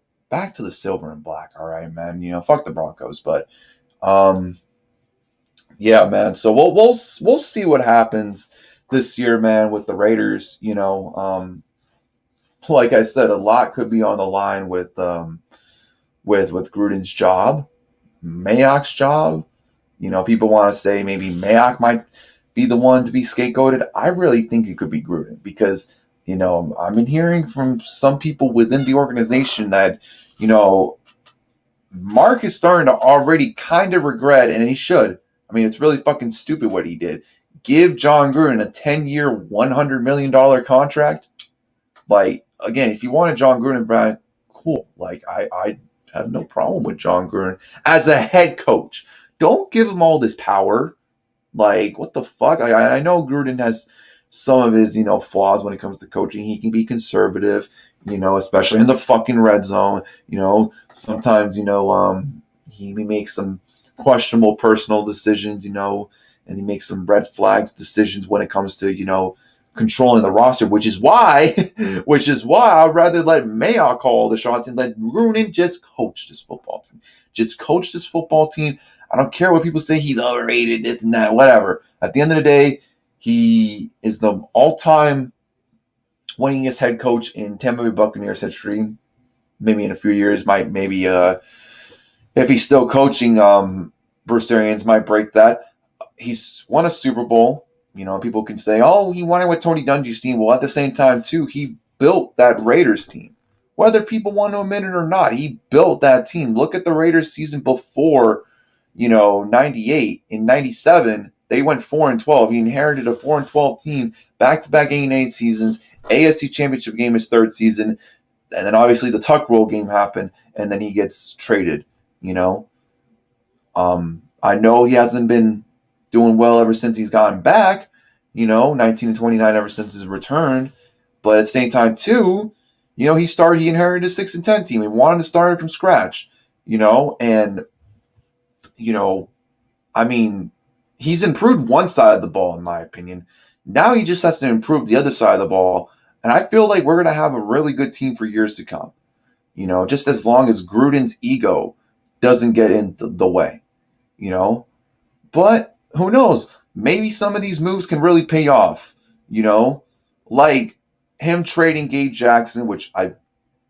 silver and black. All right, man. Fuck the Broncos, but yeah, man. So we'll see what happens this year, man, with the Raiders. Like I said, a lot could be on the line with Gruden's job, Mayock's job. People want to say maybe Mayock might be the one to be scapegoated. I really think it could be Gruden, because I've been hearing from some people within the organization that Mark is starting to already kind of regret, and he should. I mean, it's really fucking stupid what he did. Give John Gruden a 10-year, $100 million contract. Like, again, if you wanted John Gruden, Brad, cool. Like, I have no problem with John Gruden as a head coach. Don't give him all this power. Like, what the fuck? I know Gruden has some of his, flaws when it comes to coaching. He can be conservative, especially in the fucking red zone. Sometimes, he makes some questionable personal decisions, and he makes some red flags decisions when it comes to, controlling the roster, which is why I'd rather let Mayock call the shots and let Gruden just coach this football team. Just coach this football team. I don't care what people say, he's overrated, this and that, whatever. At the end of the day, he is the all-time winningest head coach in Tampa Bay Buccaneers history. Maybe in a few years, if he's still coaching, Bruce Arians might break that. He's won a Super Bowl. People can say, he won it with Tony Dungy's team. Well, at the same time, too, he built that Raiders team. Whether people want to admit it or not, he built that team. Look at the Raiders season before, 98. In 97, they went 4-12. He inherited a 4-12 team, back-to-back 8-8 seasons, AFC Championship game his third season, and then obviously the Tuck Rule game happened, and then he gets traded, I know he hasn't been doing well ever since he's gotten back, 19-29 ever since his return, but at the same time, too, he inherited a 6-10 team. He wanted to start it from scratch, and, I mean, he's improved one side of the ball, in my opinion. Now he just has to improve the other side of the ball. And I feel like we're going to have a really good team for years to come. Just as long as Gruden's ego doesn't get in the way, you know. But who knows? Maybe some of these moves can really pay off, like him trading Gabe Jackson, which I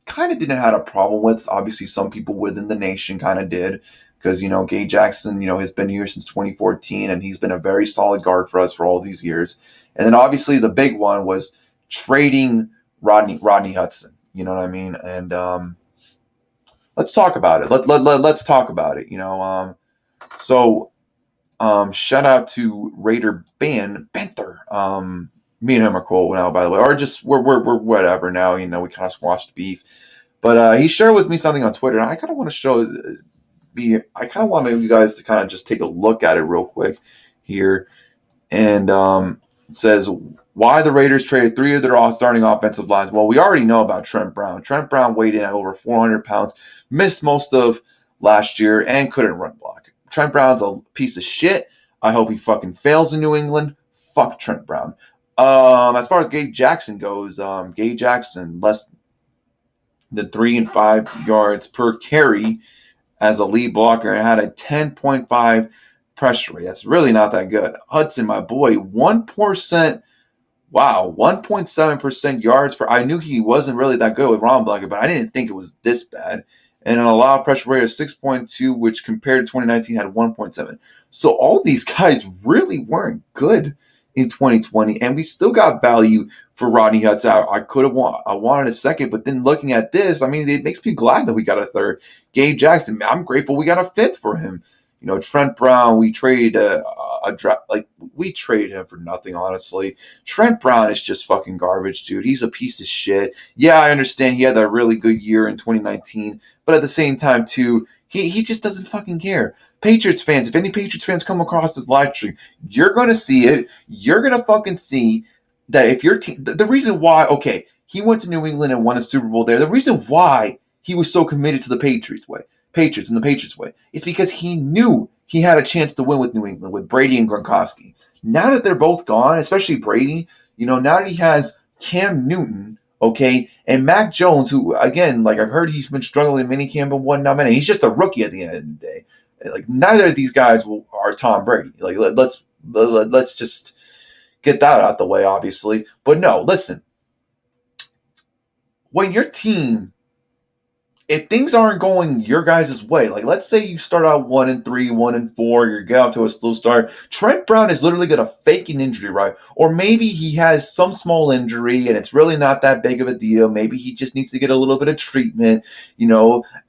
kind of didn't have a problem with. Obviously, some people within the nation kind of did because, Gabe Jackson, has been here since 2014 and he's been a very solid guard for us for all these years. And then obviously the big one was trading Rodney Hudson. You know what I mean? And let's talk about it. Let's talk about it. Shout out to Raider Banther. Me and him are cool now, by the way, or just we're whatever now. We kind of squashed beef, but he shared with me something on Twitter, and I kind of want to I kind of want you guys to kind of just take a look at it real quick here, and it says why the Raiders traded 3 of their starting offensive lines. Well, we already know about Trent Brown. Trent Brown weighed in at over 400 pounds, missed most of last year, and couldn't run block. Trent Brown's a piece of shit. I hope he fucking fails in New England. Fuck Trent Brown. As far as Gabe Jackson goes, Gabe Jackson less than 3 and 5 yards per carry as a lead blocker and had a 10.5 pressure rate. That's really not that good. Hudson, my boy, 1%. Wow, 1.7% yards per. I knew he wasn't really that good with run blocking, but I didn't think it was this bad. And an allowed pressure rate of 6.2, which compared to 2019 had 1.7. So all these guys really weren't good in 2020, and we still got value for Rodney Hudson. I wanted a second, but then looking at this, I mean, it makes me glad that we got a third. Gabe Jackson, I'm grateful we got a fifth for him. Trent Brown, we trade we trade him for nothing, honestly. Trent Brown is just fucking garbage, dude. He's a piece of shit. Yeah, I understand he had that really good year in 2019, but at the same time, too, he just doesn't fucking care. Patriots fans, if any Patriots fans come across this live stream, you're going to see it. You're going to fucking see that if your team, the reason why, okay, he went to New England and won a Super Bowl there. The reason why he was so committed to the Patriots and the Patriots way, is because he knew he had a chance to win with New England, with Brady and Gronkowski. Now that they're both gone, especially Brady, now that he has Cam Newton, okay, and Mac Jones, who, again, like I've heard he's been struggling in minicamp and whatnot, man, he's just a rookie at the end of the day. Like, neither of these guys are Tom Brady. Like, let's just get that out the way, obviously. But no, listen. When your team, if things aren't going your guys' way, like let's say you start out 1-3, 1-4, you get off to a slow start. Trent Brown is literally going to fake an injury, right? Or maybe he has some small injury and it's really not that big of a deal. Maybe he just needs to get a little bit of treatment,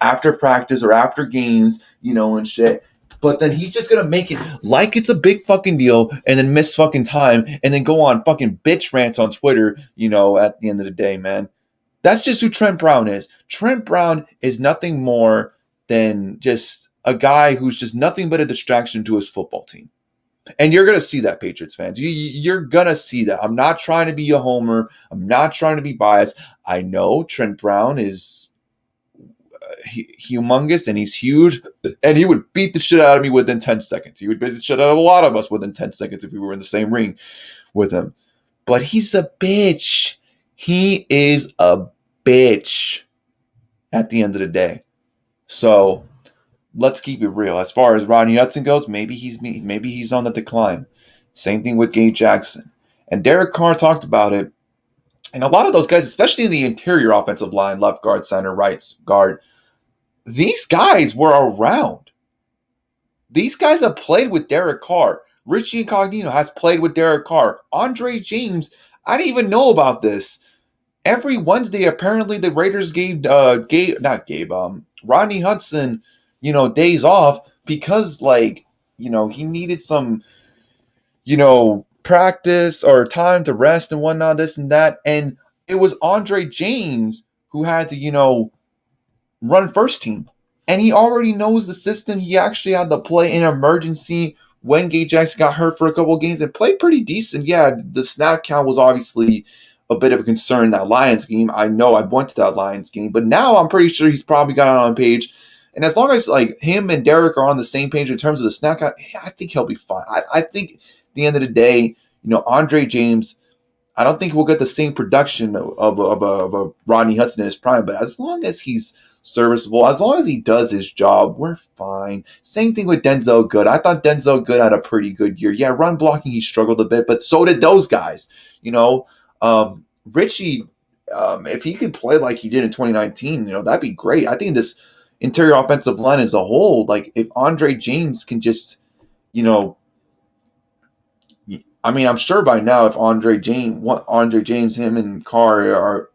after practice or after games, and shit. But then he's just going to make it like it's a big fucking deal and then miss fucking time and then go on fucking bitch rants on Twitter, at the end of the day, man. That's just who Trent Brown is. Trent Brown is nothing more than just a guy who's just nothing but a distraction to his football team. And you're going to see that, Patriots fans. You're going to see that. I'm not trying to be a homer. I'm not trying to be biased. I know Trent Brown is humongous and he's huge, and he would beat the shit out of me within 10 seconds. He would beat the shit out of a lot of us within 10 seconds if we were in the same ring with him. But he's a bitch. He is a bitch at the end of the day. So let's keep it real. As far as Rodney Hudson goes, maybe he's on the decline. Same thing with Gabe Jackson. And Derek Carr talked about it. And a lot of those guys, especially in the interior offensive line, left guard, center, right guard, these guys were around. These guys have played with Derek Carr. Richie Incognito has played with Derek Carr. Andre James, I didn't even know about this. Every Wednesday, apparently, the Raiders gave Rodney Hudson, days off because, he needed some, practice or time to rest and whatnot, this and that. And it was Andre James who had to, run first team. And he already knows the system. He actually had to play in emergency when Gabe Jackson got hurt for a couple of games and played pretty decent. Yeah, the snap count was obviously a bit of a concern in that Lions game. I know I went to that Lions game, but now I'm pretty sure he's probably got it on page And as long as like him and Derek are on the same page in terms of the snack, I think he'll be fine. I think at the end of the day, Andre James, I don't think we'll get the same production of a Rodney Hudson in his prime, but as long as he's serviceable, as long as he does his job, we're fine. Same thing with Denzel Good. I thought Denzel Good had a pretty good year. Yeah, run blocking, he struggled a bit, but so did those guys. You know, Richie, if he can play like he did in 2019, that'd be great. I think this interior offensive line as a whole, like if Andre James can just, you know, I mean, I'm sure by now if Andre James, him and Carr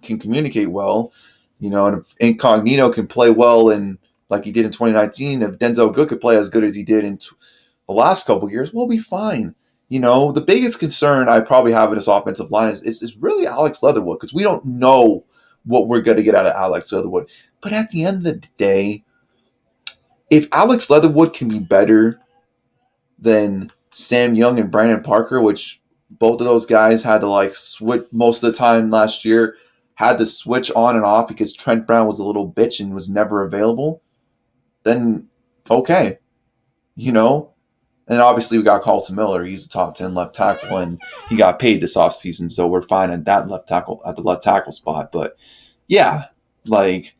can communicate well, and if Incognito can play well and like he did in 2019, if Denzel Good could play as good as he did in the last couple of years, we'll be fine. The biggest concern I probably have in this offensive line is really Alex Leatherwood because we don't know what we're going to get out of Alex Leatherwood. But at the end of the day, if Alex Leatherwood can be better than Sam Young and Brandon Parker, which both of those guys had to like switch most of the time last year, had to switch on and off because Trent Brown was a little bitch and was never available, then okay, And obviously we got Carlton Miller. He's a top 10 left tackle and he got paid this offseason, so we're fine at the left tackle spot. But yeah, like,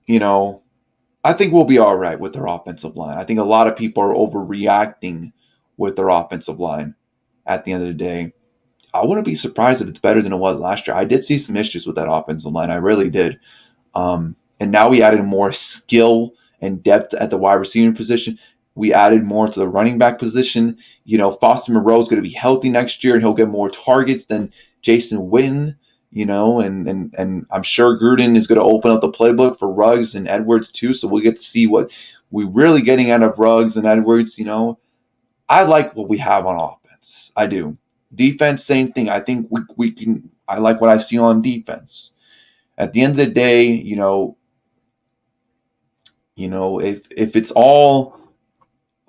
I think we'll be all right with their offensive line. I think a lot of people are overreacting with their offensive line at the end of the day. I wouldn't be surprised if it's better than it was last year. I did see some issues with that offensive line. I really did. And now we added more skill and depth at the wide receiver position. We added more to the running back position. Foster Moreau is going to be healthy next year and he'll get more targets than Jason Witten. And I'm sure Gruden is going to open up the playbook for Ruggs and Edwards too. So we'll get to see what we're really getting out of Ruggs and Edwards. I like what we have on offense. I do. Defense, same thing. I think we can. I like what I see on defense. At the end of the day, if it's all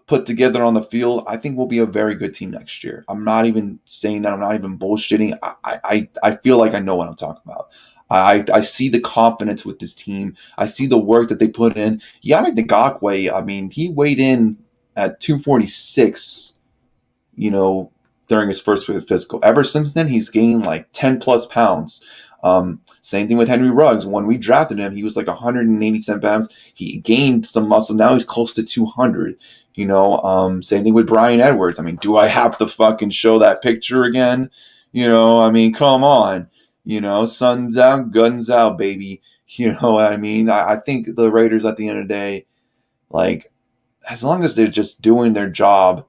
put together on the field, I think we'll be a very good team next year. I'm not even saying that. I'm not even bullshitting. I feel like I know what I'm talking about. I see the confidence with this team. I see the work that they put in. Yannick Ngakoue, I mean, he weighed in at 246, during his first physical. Ever since then, he's gained like 10 plus pounds. Same thing with Henry Ruggs. When we drafted him, he was like 187 pounds. He gained some muscle. Now he's close to 200. Same thing with Brian Edwards. I mean, do I have to fucking show that picture again? I mean, come on. Sun's out, guns out, baby. What I mean? I think the Raiders at the end of the day, like, as long as they're just doing their job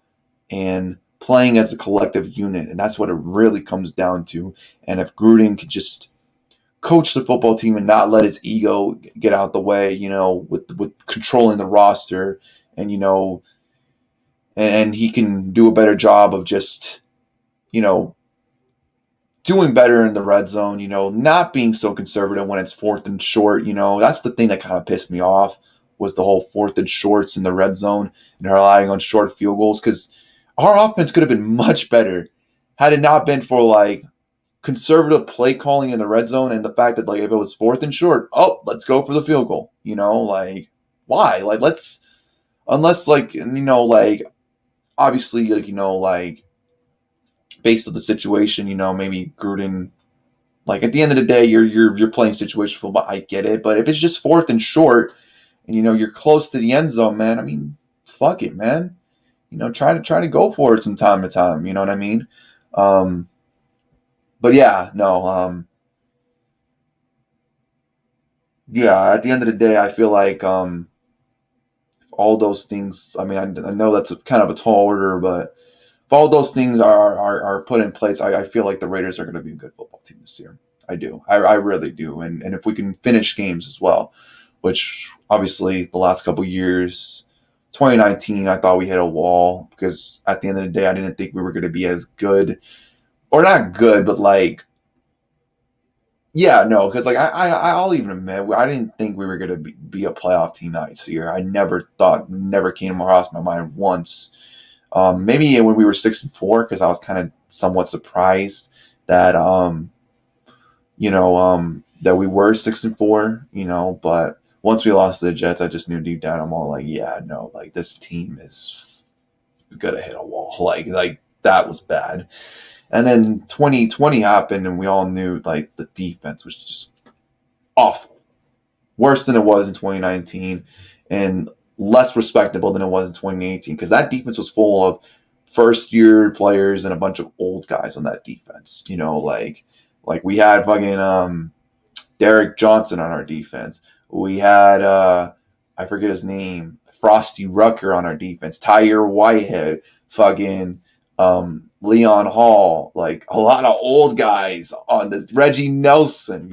and playing as a collective unit, and that's what it really comes down to. And if Gruden could just coach the football team and not let his ego get out the way, with controlling the roster, and and he can do a better job of just, doing better in the red zone, not being so conservative when it's fourth and short. That's the thing that kind of pissed me off, was the whole fourth and shorts in the red zone and relying on short field goals, because our offense could have been much better had it not been for like conservative play calling in the red zone and the fact that like if it was fourth and short, let's go for the field goal. Like why? Like unless like like obviously like based on the situation, maybe Gruden, like at the end of the day you're playing situation football. I get it, but if it's just fourth and short and you're close to the end zone, man, I mean, fuck it, man. Try to go for it from time to time. You know what I mean? But yeah, no. Yeah, at the end of the day, I feel like all those things. I mean, I know that's kind of a tall order, but if all those things are put in place, I feel like the Raiders are going to be a good football team this year. I do. I really do. And if we can finish games as well, which obviously the last couple years. 2019, I thought we hit a wall because at the end of the day, I didn't think we were going to be as good, or not good, but like, yeah, no, because like I'll even admit I didn't think we were going to be a playoff team that year. I never came across my mind once. Maybe when we were 6-4, because I was kind of somewhat surprised that that we were 6-4, but once we lost to the Jets, I just knew deep down I'm all like, yeah, no, like this team is gonna hit a wall. Like that was bad. And then 2020 happened, and we all knew like the defense was just awful, worse than it was in 2019, and less respectable than it was in 2018 because that defense was full of first-year players and a bunch of old guys on that defense. Like we had fucking Derek Johnson on our defense. We had I forget his name, Frosty Rucker on our defense, Tyre Whitehead, fucking Leon Hall, like a lot of old guys on this. Reggie Nelson,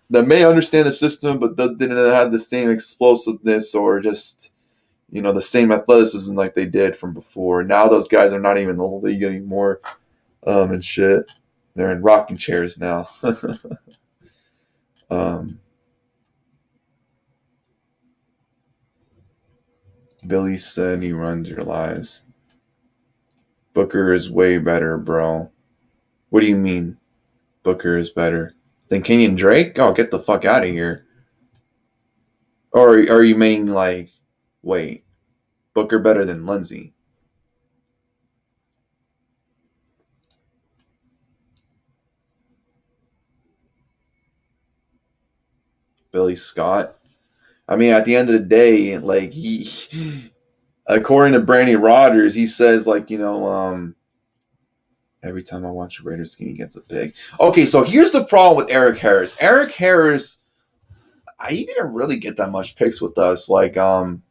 that may understand the system, but that didn't have the same explosiveness or just the same athleticism like they did from before. Now those guys are not even in the league anymore, and shit. They're in rocking chairs now. Billy said he runs your lives. Booker is way better, bro. What do you mean Booker is better than Kenyon Drake? Oh, get the fuck out of here. Or are you meaning like, wait, Booker better than Lindsey? Billy Scott? I mean, at the end of the day, like according to Brandy Rodgers, he says like, every time I watch a Raiders game, he gets a pick. Okay, so here's the problem with Eric Harris. Eric Harris, he didn't really get that much picks with us. Like, I'm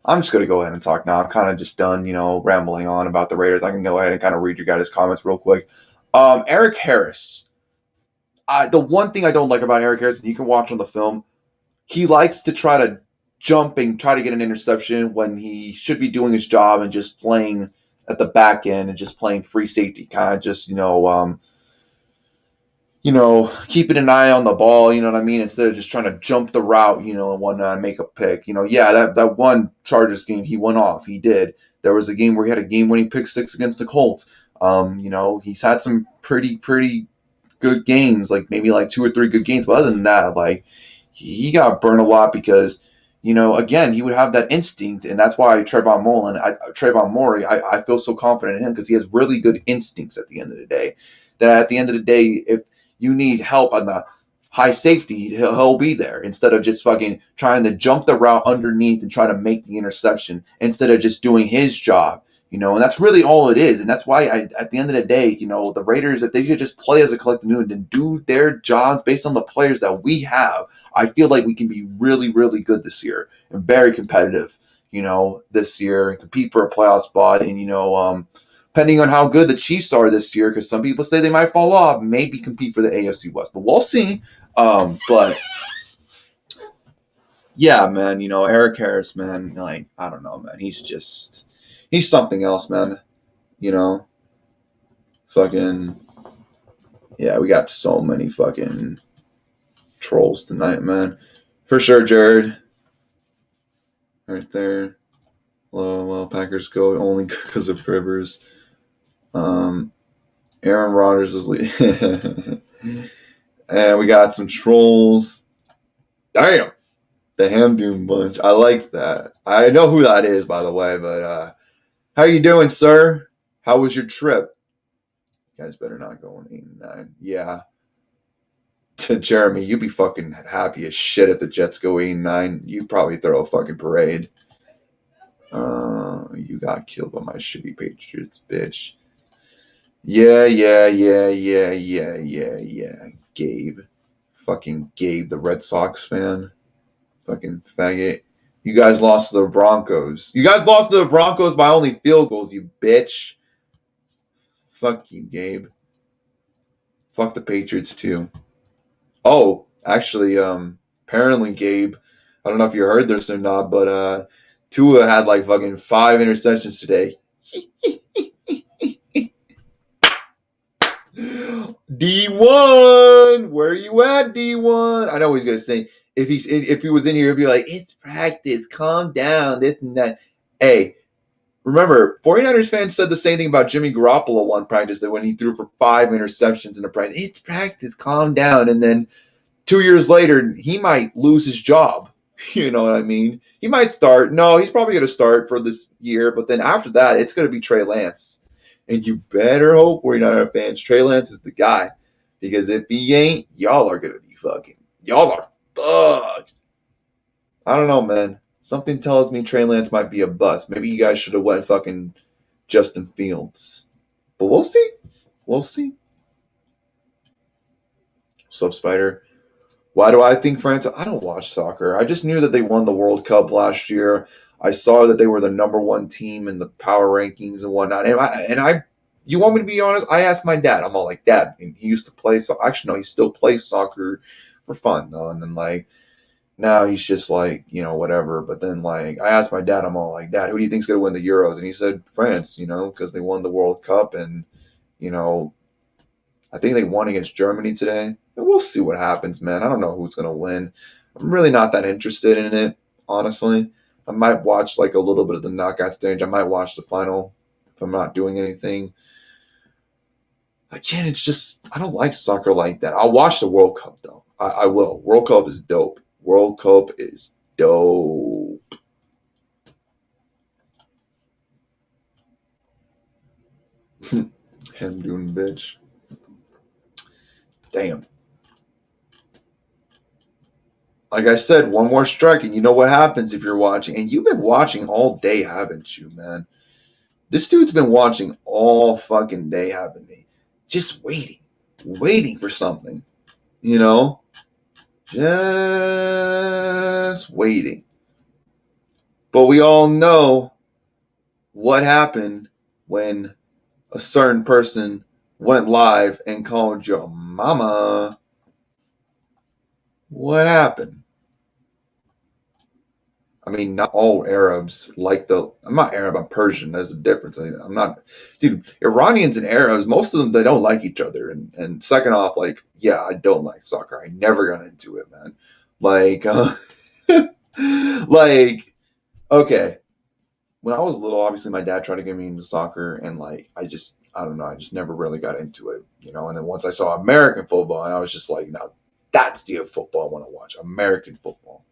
just going to go ahead and talk now. I'm kind of just done, rambling on about the Raiders. I can go ahead and kind of read your guys' comments real quick. Eric Harris. The one thing I don't like about Eric Harris, and you can watch on the film, he likes to try to jump and try to get an interception when he should be doing his job and just playing at the back end and just playing free safety, kind of just, keeping an eye on the ball, you know what I mean? Instead of just trying to jump the route, and whatnot, and make a pick. That one Chargers game, he went off. He did. There was a game where he had a game-winning pick six against the Colts. He's had some pretty good games, like maybe like 2 or 3 good games. But other than that, like he got burned a lot because, again, he would have that instinct, and that's why Trayvon Murray, I feel so confident in him because he has really good instincts at the end of the day. That at the end of the day, if you need help on the high safety, he'll be there instead of just fucking trying to jump the route underneath and try to make the interception instead of just doing his job. And that's really all it is. And that's why at the end of the day, the Raiders, if they could just play as a collective unit and do their jobs based on the players that we have, I feel like we can be really, really good this year and very competitive, this year and compete for a playoff spot. And, depending on how good the Chiefs are this year, because some people say they might fall off, maybe compete for the AFC West. But we'll see. But yeah, man, Eric Harris, man, like, I don't know, man. He's something else, man. Fucking, yeah, we got so many fucking trolls tonight, man. For sure, Jared. Right there. Well, Packers go only because of Rivers. Aaron Rodgers is leading. And we got some trolls. Damn. The Hamdoon bunch. I like that. I know who that is, by the way, but how you doing, sir? How was your trip? You guys better not go on 8-9. Yeah. To Jeremy, you'd be fucking happy as shit if the Jets go 8-9. You'd probably throw a fucking parade. You got killed by my shitty Patriots, bitch. Yeah. Gabe. Fucking Gabe, the Red Sox fan. Fucking faggot. You guys lost to the Broncos. You guys lost to the Broncos by only field goals, you bitch. Fuck you, Gabe. Fuck the Patriots, too. Oh, actually, apparently, Gabe, I don't know if you heard this or not, but Tua had like fucking 5 interceptions today. D1, where you at, D1? I know he's gonna say if he was in here, he'd be like, it's practice, calm down, this and that. Hey, remember, 49ers fans said the same thing about Jimmy Garoppolo one practice that when he threw for 5 interceptions in a practice, it's practice, calm down, and then 2 years later, he might lose his job. You know what I mean? He might start. No, he's probably going to start for this year, but then after that, it's going to be Trey Lance. And you better hope we're not our fans. Trey Lance is the guy. Because if he ain't, y'all are going to be fucking. Y'all are fucked. I don't know, man. Something tells me Trey Lance might be a bust. Maybe you guys should have went fucking Justin Fields. But we'll see. We'll see. What's up, Spider? Why do I think France? I don't watch soccer. I just knew that they won the World Cup last year. I saw that they were the number one team in the power rankings and whatnot. And you want me to be honest? I asked my dad. I'm all like, Dad, and he used to play. So actually, no, he still plays soccer for fun though. And then like now he's just like whatever. But then like I asked my dad. I'm all like, Dad, who do you think's gonna win the Euros? And he said France. Because they won the World Cup and I think they won against Germany today. We'll see what happens, man. I don't know who's going to win. I'm really not that interested in it, honestly. I might watch like a little bit of the knockout stage. I might watch the final if I'm not doing anything. Again, it's just, I don't like soccer like that. I'll watch the World Cup, though. I will. World Cup is dope. World Cup is dope. Him doing bitch. Damn. Like I said, one more strike, and you know what happens if you're watching. And you've been watching all day, haven't you, man? This dude's been watching all fucking day, haven't he? Just waiting for something, Just waiting. But we all know what happened when a certain person went live and called your mama. What happened? I mean, not all Arabs like I'm not Arab, I'm Persian. There's a difference. I'm not, dude, Iranians and Arabs, most of them, they don't like each other. And second off, like, yeah, I don't like soccer. I never got into it, man. Like, like, okay. When I was little, obviously my dad tried to get me into soccer and like, I don't know. I just never really got into it, and then once I saw American football, and I was just like, now that's the football I want to watch, American football.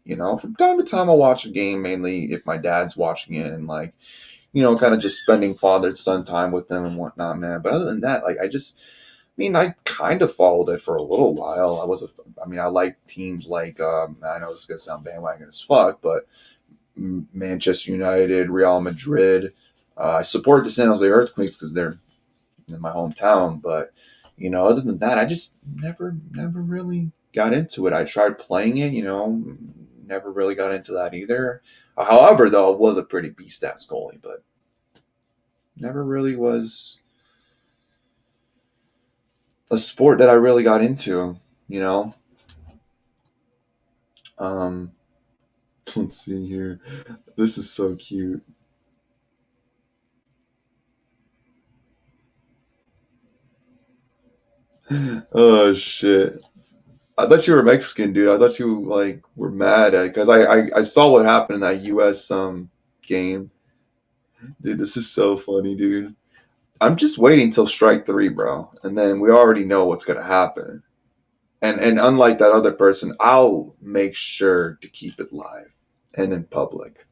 From time to time I'll watch a game, mainly if my dad's watching it and like, kind of just spending father-son time with them and whatnot, man. But other than that, like I kind of followed it for a little while. I like teams like, I know this is going to sound bandwagon as fuck, but Manchester United, Real Madrid. I support the San Jose Earthquakes because they're in my hometown, but other than that, I just never really got into it. I tried playing it, never really got into that either. However, though, it was a pretty beast-ass goalie, but never really was a sport that I really got into, Let's see here. This is so cute. Oh, shit. I thought you were Mexican, dude. I thought you like were mad because I saw what happened in that U.S. game. Dude, this is so funny, dude. I'm just waiting till strike three, bro, and then we already know what's gonna happen. And unlike that other person, I'll make sure to keep it live and in public.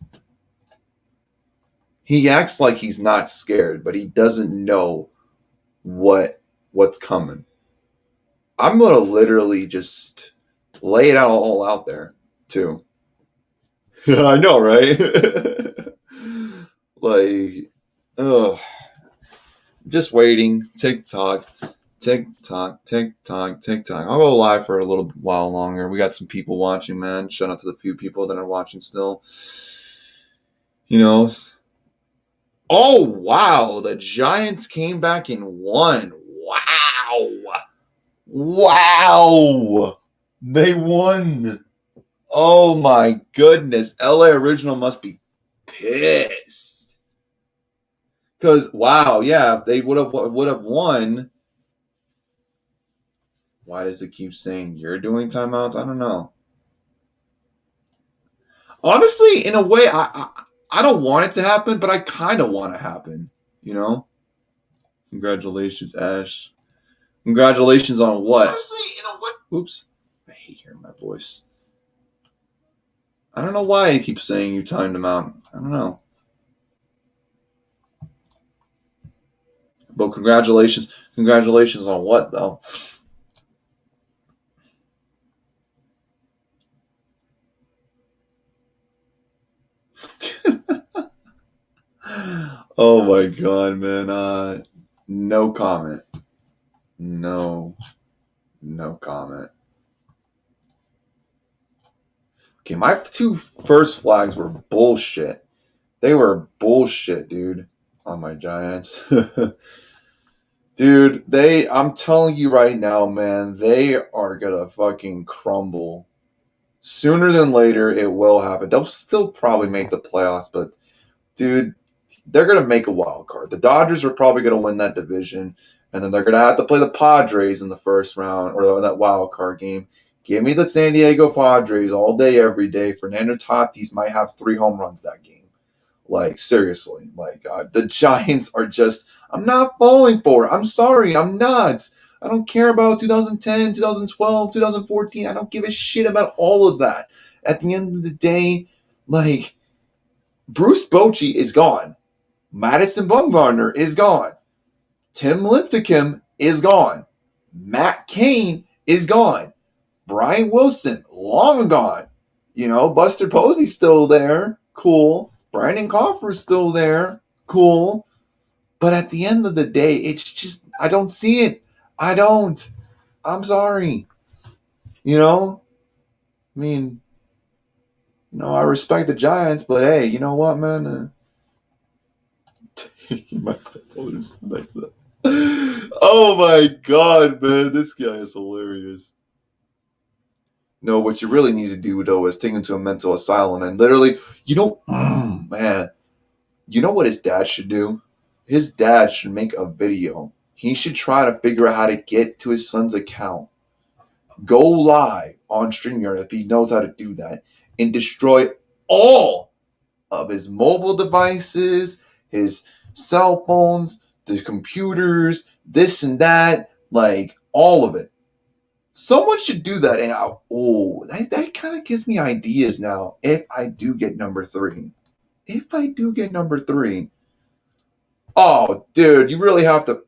He acts like he's not scared, but he doesn't know what's coming. I'm gonna literally just lay it all out there too. I know, right? Like, ugh. Just waiting. Tick tock, tick tock, tick tock, tick tock. I'll go live for a little while longer. We got some people watching, man. Shout out to the few people that are watching still. Oh, wow. The Giants came back and won. Wow. Wow. They won. Oh my goodness. LA Original must be pissed. Because wow, yeah, if they would have won. Why does it keep saying you're doing timeouts? I don't know. Honestly, in a way, I don't want it to happen, but I kind of want it to happen. Congratulations, Ash. Congratulations on what? Honestly, Oops. I hate hearing my voice. I don't know why I keep saying you timed him out. I don't know. But congratulations. Congratulations on what, though? Oh my god, man. No comment. No comment. Okay, my two first flags were bullshit. They were bullshit, dude, on my Giants. Dude, I'm telling you right now, man, they are gonna fucking crumble. Sooner than later, it will happen. They'll still probably make the playoffs, but dude, they're gonna make a wild card. The Dodgers are probably gonna win that division, and then they're gonna have to play the Padres in the first round or that wild card game. Give me the San Diego Padres all day, every day. Fernando Tatis might have 3 home runs that game. Like, seriously. Like, the Giants are just, I'm not falling for it. I'm sorry, I'm not. I don't care about 2010, 2012, 2014. I don't give a shit about all of that. At the end of the day, like, Bruce Bochy is gone. Madison Bumgarner is gone. Tim Lincecum is gone. Matt Cain is gone. Brian Wilson, long gone. Buster Posey's still there. Cool. Brandon Crawford's still there. Cool. But at the end of the day, it's just, I don't see it. I don't. I'm sorry. I mean, I respect the Giants, but hey, you know what, man? Oh my god, man. This guy is hilarious. No, what you really need to do, though, is take him to a mental asylum and literally, man, you know what his dad should do? His dad should make a video. He should try to figure out how to get to his son's account. Go live on StreamYard if he knows how to do that and destroy all of his mobile devices, his cell phones, the computers, this and that, like all of it. Someone should do that. And that kind of gives me ideas now if I do get number 3. If I do get number 3, oh, dude, you really have to.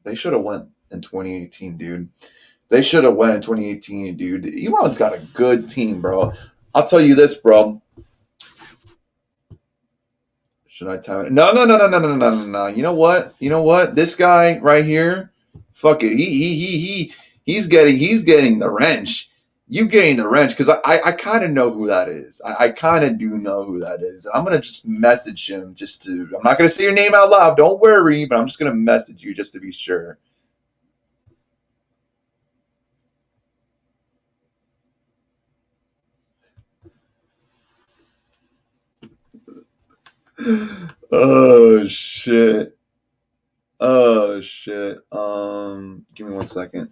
They should have went in 2018, dude. They should have went in 2018, dude. Elon's got a good team, bro. I'll tell you this, bro. Should I time it? No. You know what? This guy right here, fuck it. He's getting the wrench. You getting the wrench because I kind of know who that is. I kind of do know who that is. I'm gonna just message him just to. I'm not gonna say your name out loud. Don't worry, but I'm just gonna message you just to be sure. Oh shit. Oh shit. Give me 1 second.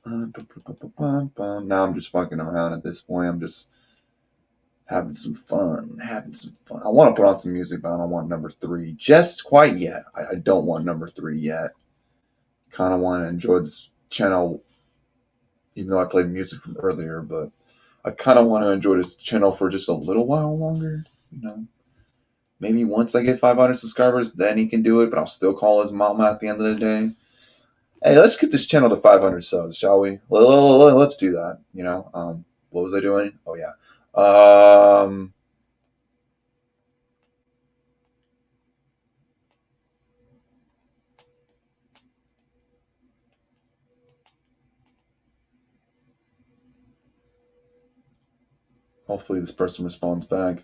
Now I'm just fucking around at this point. I'm just having some fun. I want to put on some music, but I don't want number 3 just quite yet. I don't want number 3 yet. Kind of want to enjoy this channel, even though I played music from earlier, but I kind of want to enjoy this channel for just a little while longer. Maybe once I get 500 subscribers, then he can do it, but I'll still call his mama at the end of the day. Hey, let's get this channel to 500 subs, shall we? Let's do that. What was I doing? Oh yeah. Hopefully this person responds back.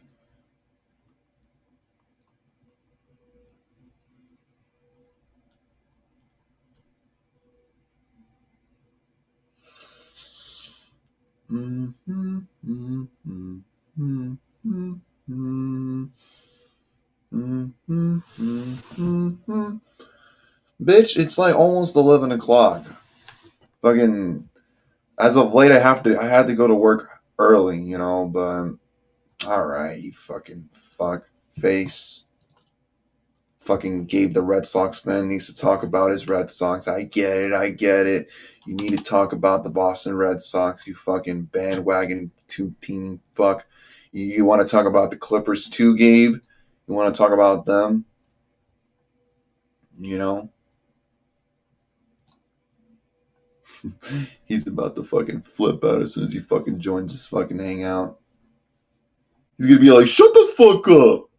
Bitch, it's like almost 11 o'clock. Fucking, as of late, I had to go to work early, but alright, you fucking fuck face. Fucking Gabe the Red Sox fan needs to talk about his Red Sox. I get it. You need to talk about the Boston Red Sox, you fucking bandwagon two-team fuck. You want to talk about the Clippers too, Gabe? You want to talk about them? You know? He's about to fucking flip out as soon as he fucking joins this fucking hangout. He's gonna be like, shut the fuck up!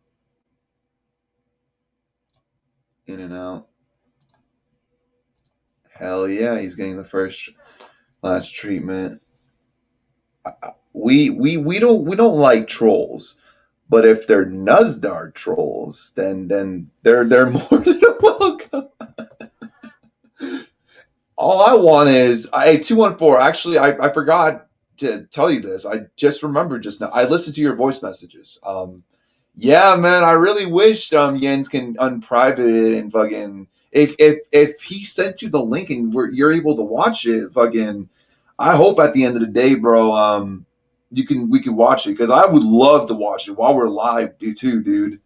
In and out. Hell yeah, he's getting the first last treatment. We don't like trolls, but if they're Nuzdar trolls, then they're more than welcome. All I want is 214. Actually, I forgot to tell you this. I just remembered just now. I listened to your voice messages. Yeah, man, I really wish Jens can unprivate it and fucking if he sent you the link and you're able to watch it, fucking. I hope at the end of the day, bro, we can watch it because I would love to watch it while we're live, dude.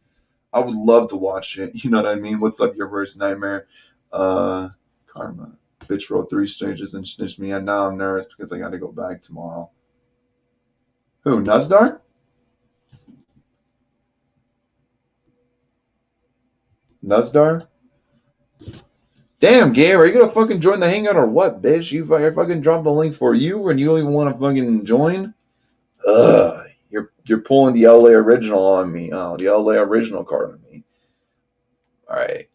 I would love to watch it. You know what I mean? What's up, your worst nightmare? Karma. Bitch wrote 3 strangers and snitched me, and now I'm nervous because I got to go back tomorrow. Who, Nuzdar? Nuzdar? Damn, Gabe, are you gonna fucking join the hangout or what, bitch? I fucking dropped the link for you and you don't even want to fucking join? Ugh, you're pulling the LA original on me. Oh, the LA original card on me. All right,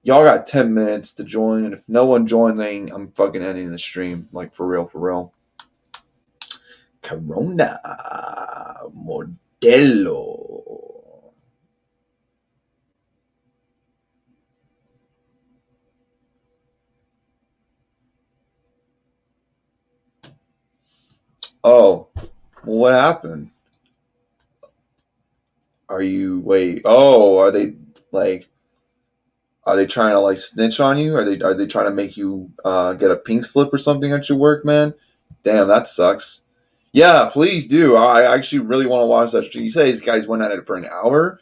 y'all got 10 minutes to join, and if no one joins, then I'm fucking ending the stream. Like, for real. Corona Modelo. Oh, well, what happened? Are they like? Are they trying to like snitch on you? Are they trying to make you get a pink slip or something at your work, man? Damn, that sucks. Yeah, please do. I actually really want to watch that. You say these guys went at it for an hour.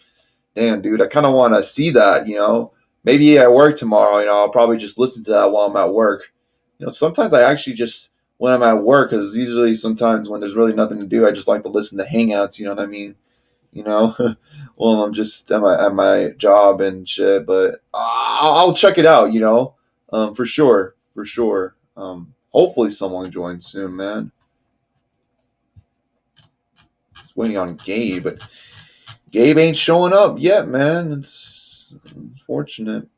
Damn, dude, I kind of want to see that. Maybe at work tomorrow. I'll probably just listen to that while I'm at work. Sometimes I actually just when I'm at work, because usually sometimes when there's really nothing to do, I just like to listen to hangouts. You know what I mean? Well, I'm just at my job and shit, but I'll check it out, for sure. Hopefully someone joins soon, man. Just waiting on Gabe, but Gabe ain't showing up yet, man. It's unfortunate.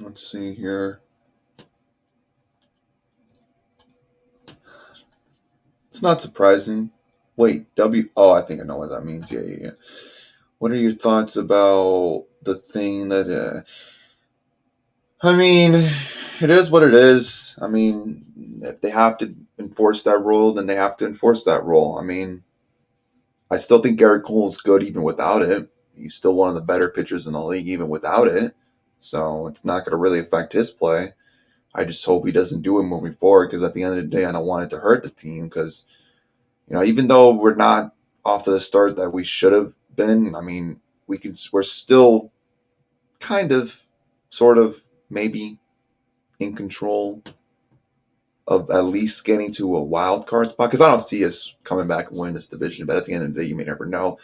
Let's see here. It's not surprising. Wait, W. Oh, I think I know what that means. Yeah. What are your thoughts about the thing that? I mean, it is what it is. I mean, if they have to enforce that rule, then they have to enforce that rule. I mean, I still think Garrett Cole's good even without it. He's still one of the better pitchers in the league even without it. So it's not going to really affect his play. I just hope he doesn't do it moving forward because at the end of the day, I don't want it to hurt the team because, even though we're not off to the start that we should have been, I mean, we're still kind of, sort of, maybe in control of at least getting to a wild card spot because I don't see us coming back and winning this division. But at the end of the day, you may never know.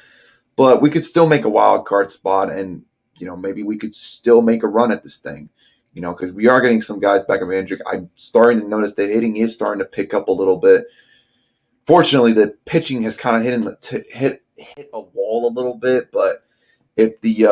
But we could still make a wild card spot, and maybe we could still make a run at this thing. Because we are getting some guys back in Mandrick. I'm starting to notice that hitting is starting to pick up a little bit. Fortunately, the pitching has kind of hit a wall a little bit, but if the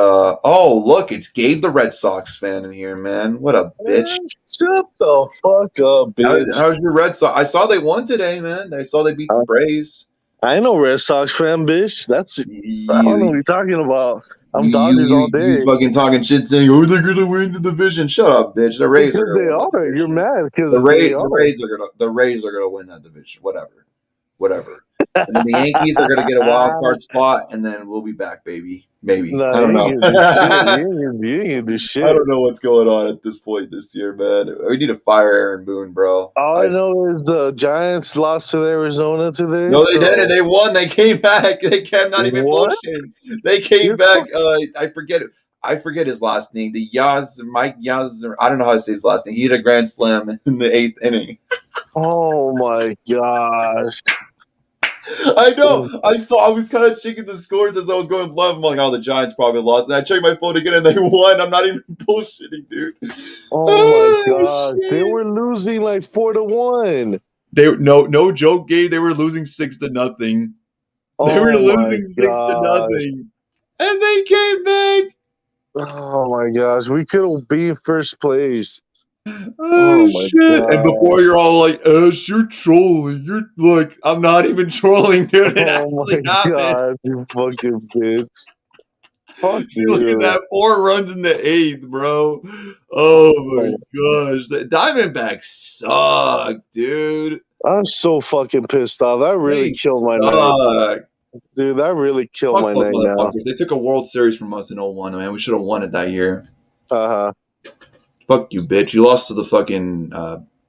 look, it's Gabe the Red Sox fan in here, man. What a bitch. Shut the fuck up, bitch. How's your Red Sox? I saw they won today, man. I saw they beat the Braves. I ain't no Red Sox fan, bitch. I don't know what You, you're talking about. I'm you, Dodgers all you, you day. fucking talking shit saying, oh, they're gonna win the division. Shut up, bitch. The Rays are Because gonna they win that are. You're division. mad The because they Rays, the are. Rays are gonna win that division. Whatever. And then the Yankees are gonna get a wild card spot, and then we'll be back, baby. Maybe No, I you don't ain't know. gonna do shit. I You ain't gonna do shit. don't know what's going on at this point this year, man. We need to fire Aaron Boone, bro. All I know is the Giants lost to Arizona today. No, they didn't. So They won. They came back. They came. Not even what? bullshit. They came You're back. I forget. I forget his last name. The Mike Yaz. I don't know how to say his last name. He hit a grand slam in the 8th inning. Oh my gosh. I know. I was kind of checking the scores as I was going live. I'm like, oh, the Giants probably lost. And I checked my phone again, and they won. I'm not even bullshitting, dude. Oh my Oh gosh. They shit. were losing like 4-1. They no joke, Gabe. They were losing 6-0. They were Oh my losing six to gosh. nothing, and they came back. Oh my gosh. We could have been first place. Oh Oh my shit! And god. before you're all like, Ash, you're trolling. You're like, I'm not even trolling, dude. It Oh actually my happened. god, you fucking bitch. Fuck See, look at you. that. 4 runs in the 8th, bro. Oh my Oh, gosh. The Diamondbacks suck, dude. I'm so fucking pissed off. That really They killed my night. suck. Dude, that really killed Fuck my those night now. motherfuckers. They took a World Series from us in '01, man. We should have won it that year. Uh-huh. Fuck you, bitch. You lost to the fucking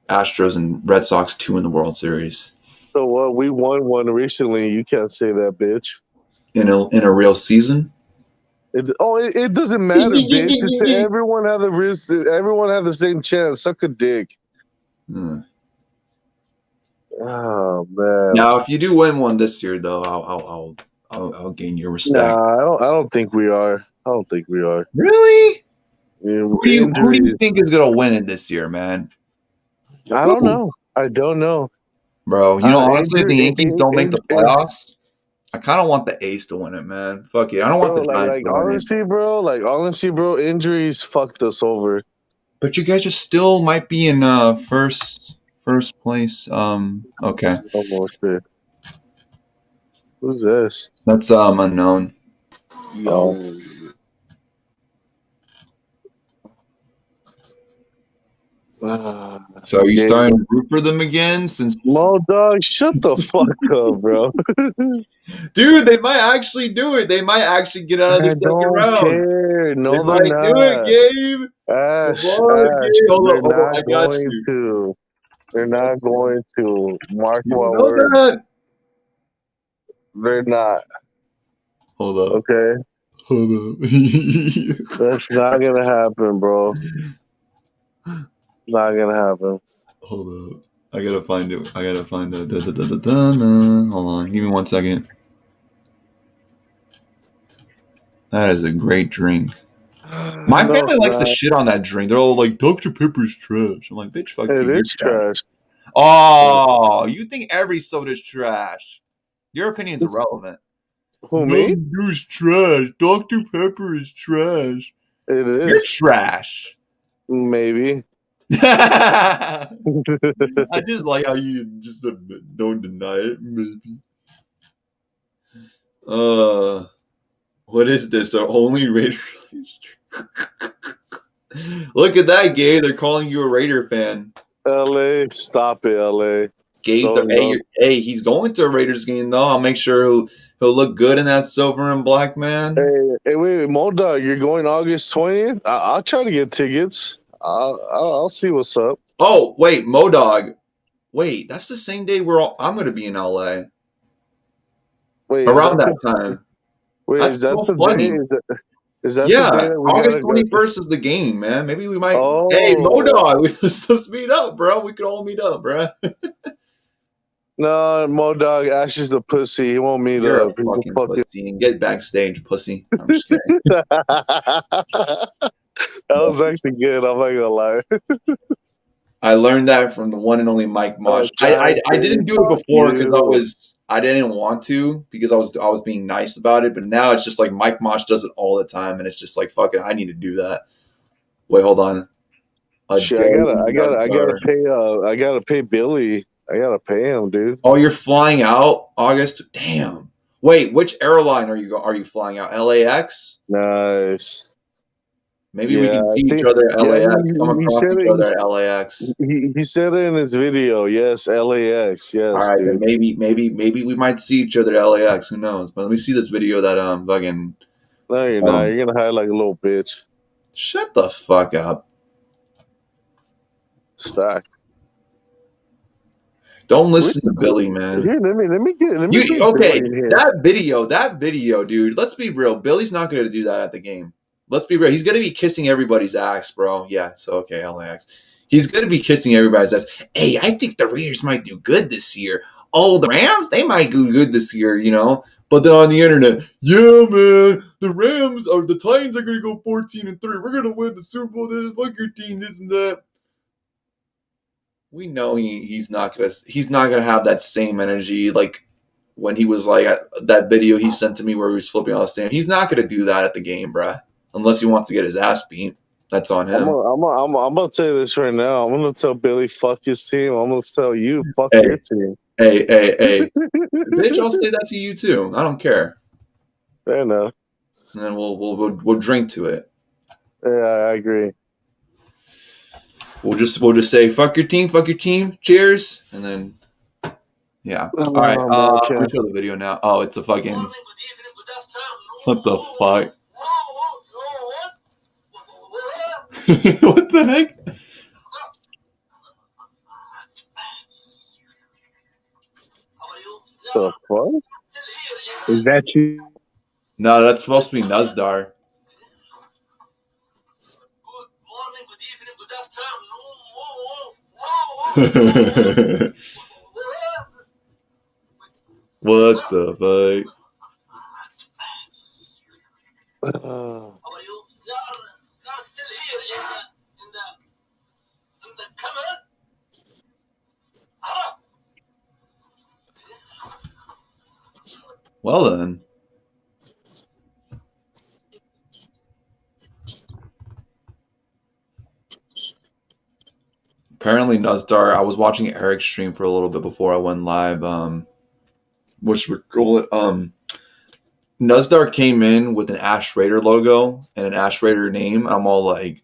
Astros and Red Sox 2 in the World Series. So what? We won one recently. You can't say that, bitch. In a real season? It doesn't matter, bitch. It's everyone had the risk. Everyone had the same chance. Suck a dick. Hmm. Oh man. Now, if you do win one this year, though, I'll gain your respect. Nah, I don't think we are. I don't think we are. Really? Yeah, Who do you injuries. think is gonna win it this year, man? I don't Who? know. I don't know. Bro, honestly, if the Injury, Yankees don't make the playoffs, I kind of want the A's to win it, man. Fuck it. I don't want bro. the Giants Like to win it. honestly, bro. Injuries fucked us over. But you guys are still might be in first place. Okay. Almost there. Who's this? That's unknown. Oh, Yo, So are you yeah. starting to root for them again? Since Mo dog, shut the fuck up, bro. dude, they might actually do it. They might actually get out of the I second don't round. care. They No, they're might do it, not. Gabe. Come on, Ash, Gabe. they're Hold on. not I got going you. to. They're not going to. Mark You my know word. that. They're not. Hold up. Okay? Hold up. That's not gonna happen, bro. Not gonna happen. Hold up. I gotta find it. I gotta find it. Hold on. Give me 1 second. That is a great drink. My No, family it's likes to not. shit on that drink. They're all like, Dr. Pepper's trash. I'm like, bitch, fuck you. It You're is trash. trash. Oh, you think every soda's trash. Your opinion's irrelevant. Who, me? Mountain Dew's trash. Dr. Pepper is trash. It You're is. trash. Maybe. I just like how you just don't deny it. Maybe. What is this? Our only Raider. Look at that, Gabe. They're calling you a Raider fan. LA, stop it, LA. Gabe, Don't. hey, he's going to a Raiders game though. I'll make sure he'll look good in that silver and black, man. Hey, wait, Moldog, you're going August 20th? I'll try to get tickets. I'll see what's up. Oh, wait, Modog. Wait, that's the same day I'm going to be in LA Wait, around that time. is That's that so the funny. day? Is that the day Yeah, that we August gotta go? 21st is the game, man. Maybe we might. Hey, Oh, Modog, let's meet up, bro. We could all meet up, bro. no, Moldog, Ash is a pussy. He won't meet You're a up. He's a fucking fucking. pussy and get backstage, pussy. I'm just kidding. That was actually good. I'm not gonna lie. I learned that from the one and only Mike Mosh. I, Giant I baby, didn't do it fuck before because you. I didn't want to because I was being nice about it. But now it's just like Mike Mosh does it all the time, and it's just like fucking. I need to do that. Wait, hold on. A Shit, day I gotta number. pay. I gotta pay Billy. I gotta pay him, dude. Oh, you're flying out August? Damn. Wait, which airline are you flying out? LAX? Nice. Maybe we Yeah, can I see each think. other at Yeah, LAX. Come he across said each it. other at LAX. He said it in his video. Yes, LAX. All Yes, right, then dude. maybe we might see each other at LAX. Who knows? But let me see this video that fucking No, you're not. You're gonna hide like a little bitch. shut the fuck up. Stack. Don't listen to Billy, man. Here, let me bring Okay, Billy in here. that video, dude. Let's be real. Billy's not going to do that at the game. Let's be real. He's going to be kissing everybody's ass, bro. Yeah, so okay, LAX. He's going to be kissing everybody's ass. Hey, I think the Raiders might do good this year. Oh, the Rams, they might do good this year, you know. But then on the internet, yeah, man, the Rams or the Titans are going to go 14-3. We're going to win the Super Bowl. This fuck your team, this and that. We know he's not gonna have that same energy like when he was like that video he sent to me where he was flipping out the stand. He's not gonna do that at the game, bruh. Unless he wants to get his ass beat. That's on him. I'm gonna tell you this right now. I'm gonna tell Billy fuck his team. I'm gonna tell you fuck Hey. your team. Hey. Bitch, I'll say that to you too. I don't care. Fair enough. And then we'll drink to it. Yeah, I agree. We'll just say fuck your team, cheers, and then yeah. All right, let me show the video now. Oh, it's a fucking what the fuck? What the heck? The fuck? Is that you? No, that's supposed to be Nuzdar. What the fuck? Well then. Apparently Nuzdar, I was watching Eric's stream for a little bit before I went live. Which we call it. Nuzdar came in with an Ash Raider logo and an Ash Raider name. I'm all like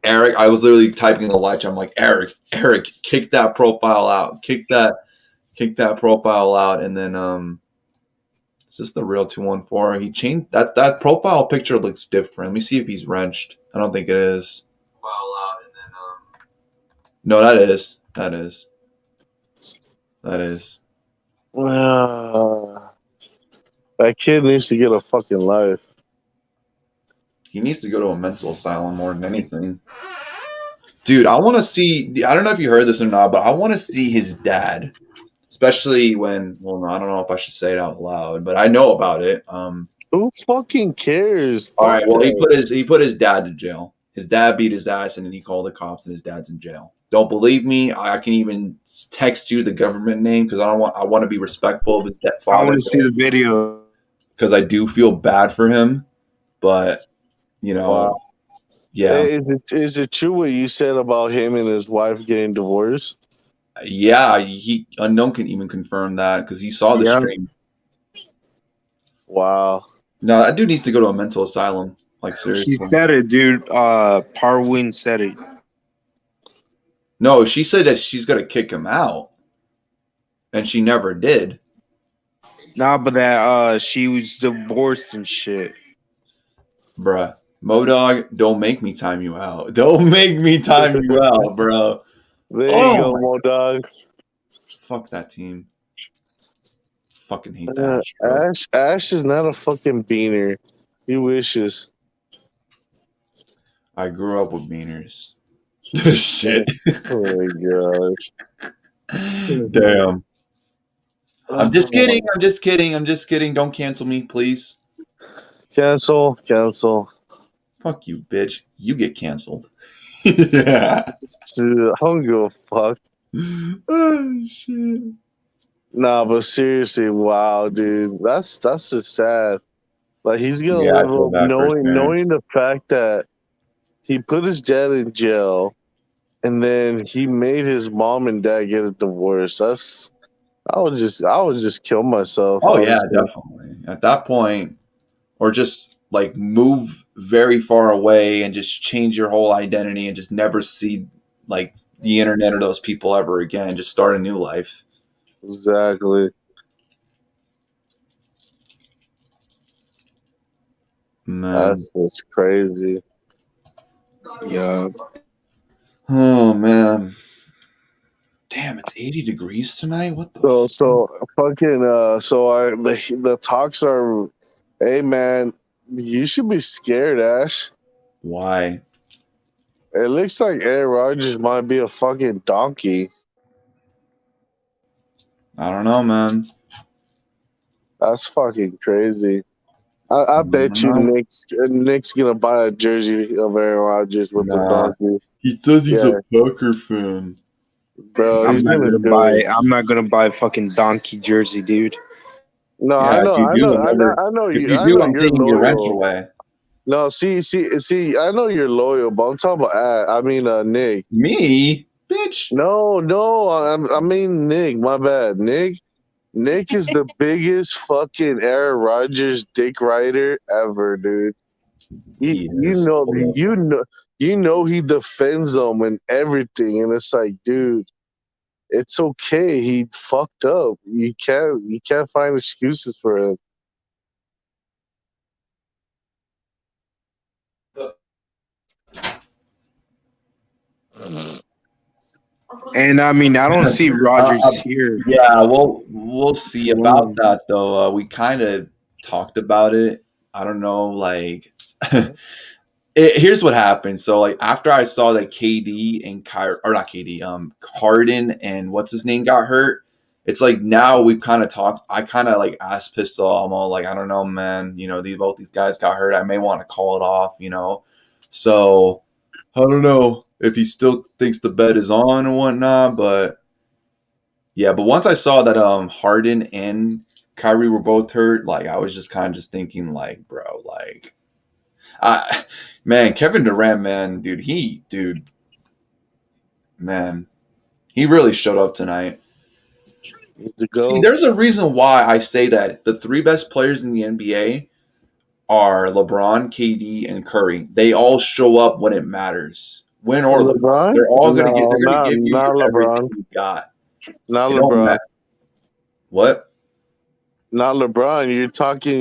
Eric. I was literally typing in the live chat. I'm like, Eric, kick that profile out. Kick that profile out. And then is this the real 214? He changed that profile picture looks different. Let me see if he's wrenched. I don't think it is. Profile out and then no, that is. That kid needs to get a fucking life. He needs to go to a mental asylum more than anything. Dude, I want to see. I don't know if you heard this or not, but I want to see his dad, especially when. Well, no, I don't know if I should say it out loud, but I know about it. Who fucking cares? All right. Well, he put his dad to jail. His dad beat his ass, and then he called the cops, and his dad's in jail. Don't believe me? I can even text you the government name because I want to be respectful of his father. I want to see the video because I do feel bad for him, but you know, wow. Yeah. Hey, is it true what you said about him and his wife getting divorced? Yeah, Unknown can even confirm that because he saw the stream. Wow. No, that dude needs to go to a mental asylum. Like seriously. She said it, dude. Parwin said it. No, she said that she's gonna kick him out, and she never did. Nah, but that she was divorced and shit. Bruh. Modog, don't make me time you out. Don't make me time you out, bro. There you go, Modog. Fuck that team. Fucking hate that. Ash is not a fucking beaner. He wishes. I grew up with beaners. Shit. Oh my gosh. Damn. I'm just kidding. Don't cancel me, please. Cancel. Fuck you, bitch. You get canceled. Yeah. Dude, I don't give a fuck. Oh shit. Nah, but seriously, wow, dude. That's just sad. Like he's gonna live up knowing the fact that he put his dad in jail and then he made his mom and dad get a divorce. I would just kill myself, Oh yeah, honestly. definitely. At that point, or just like move very far away and just change your whole identity and just never see like the internet or those people ever again. Just start a new life. Exactly. Man. That's just crazy. Yeah. Oh man. Damn, it's 80 degrees tonight. What the fuck? The talks are, hey man, you should be scared, Ash. Why? It looks like Aaron Rodgers might be a fucking donkey. I don't know, man. That's fucking crazy. I I bet don't you know. Nick's gonna buy a jersey of Aaron Rodgers with the Nah. donkey. He says he's a Yeah, Packer fan. bro, I'm he's not gonna gonna do buy. it. I'm not gonna buy a fucking donkey jersey, dude. No, Yeah, if you do, remember, if you I do, know I'm you're taking your wrench loyal. away. No, see, I know you're loyal, but I'm talking about Nick. Me? Bitch. No, I mean Nick. My bad, Nick. Nick is the biggest fucking Aaron Rodgers dick rider ever, dude. He is. Hold up. You know he defends them and everything, and it's like, dude, it's okay. He fucked up. You can't find excuses for him. And I mean, I don't see Uh, Rogers uh, here. yeah, we'll see about Mm. that though. We kind of talked about it. I don't know, like here's what happened. So like after I saw that KD and or not KD, Harden and what's his name got hurt, it's like now we've kind of talked. I kind of like asked Pistol, I'm all like, I don't know, man. You know, both these guys got hurt. I may want to call it off. You know, so I don't know if he still thinks the bet is on and whatnot, but yeah. But once I saw that Harden and Kyrie were both hurt, like I was just kind of just thinking, like, bro, like man, Kevin Durant, man, man, he really showed up tonight. He's the See, GOAT. there's a reason why I say that the three best players in the NBA are LeBron, KD, and Curry. They all show up when it matters, win or lose. LeBron? They're all gonna get. No, They're gonna give you not your everything LeBron. you got. Not It don't LeBron. matter what. Not LeBron.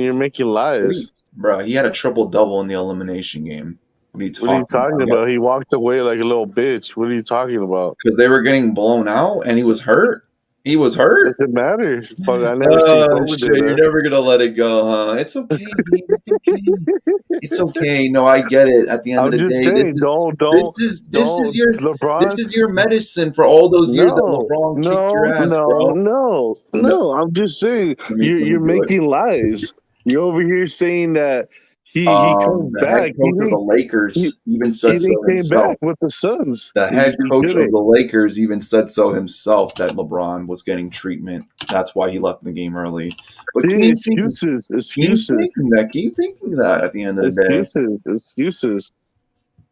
You're making What do you, lies. bro? He had a triple double in the elimination game. What are you What are you talking talking about? Yeah, about? He walked away like a little bitch. What are you talking about? because they were getting blown out, and he was hurt. He was hurt. Doesn't matter. Fuck, I never seen Oh Kobe shit! do You're that. never gonna let it go, huh? It's okay, man. It's okay. It's okay. No, I get it. At the end of I'm the just day, saying, this is LeBron. this is your medicine for all those years that No, LeBron kicked your no, ass, no, bro. no, No, no. I'm just saying let me you're do it. making lies. You're over here saying that he comes The head back. coach of the He, Lakers even he said didn't so came back himself. with the Suns. The head He coach of didn't. the Lakers even said so himself that LeBron was getting treatment. That's why he left the game early. But See, excuses, keep thinking that at the end of the day. excuses.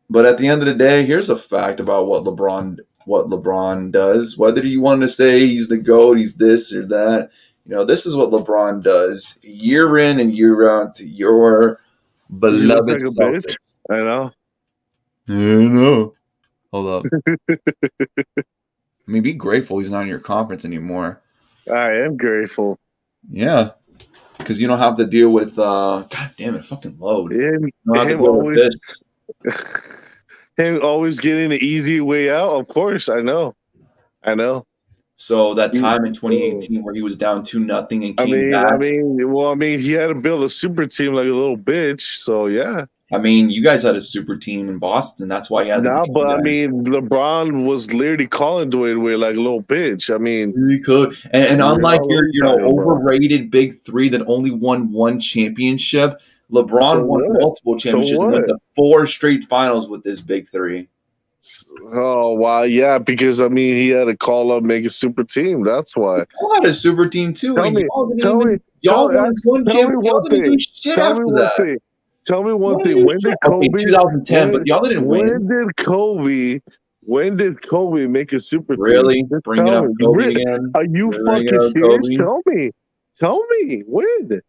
But at the end of the day, here's a fact about what LeBron does. Whether you want to say he's the GOAT, he's this or that, this is what LeBron does year in and year out to your He looks beloved like a bitch. Celtics. I know. I know. Hold up. I mean, be grateful he's not in your conference anymore. I am grateful. Yeah. Because you don't have to deal with God damn it, fucking load. Him, You don't have to him deal with always, this. him always getting the easy way out. Of course, I know. So that He- time in 2018 where he was down 2-0 and came I mean, he had to build a super team like a little bitch. So yeah. I mean, you guys had a super team in Boston. That's why you had to No, beat you but I guys. mean, LeBron was literally calling Dwayne Wade like a little bitch. I mean, Really cool. And unlike what your, are you talking about? overrated big three that only won one championship, So LeBron won what? multiple So championships and went what? to 4 straight finals with this big three. Oh wow, yeah, because I mean, he had to call up, make a super team. That's why. Y'all had a super team too, Tell and me, y'all didn't tell me, even y'all won one tell me champ. Y'all one didn't do thing. shit Tell me after one that. thing. Tell me one Y'all didn't thing. do shit. Okay, 2010, but y'all didn't win. When did Kobe When did Kobe make a super team? Really? Just Bringing tell up me. Kobe again? Are you Bringing fucking up serious? Kobe? Tell me. Tell me. When?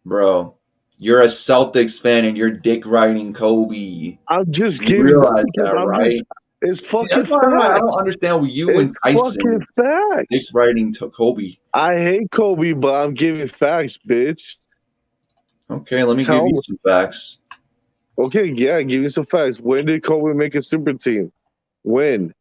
Bro, you're a Celtics fan and you're dick riding Kobe. I'm just You giving realize because that, I'm just. right? It's See, fucking that's why I facts. don't understand you It's and fucking Tyson dick facts. riding to Kobe. I hate Kobe, but I'm giving facts, bitch. Okay, let me give Tell you me. some facts. Okay, yeah, give me some facts. When did Kobe make a super team? When?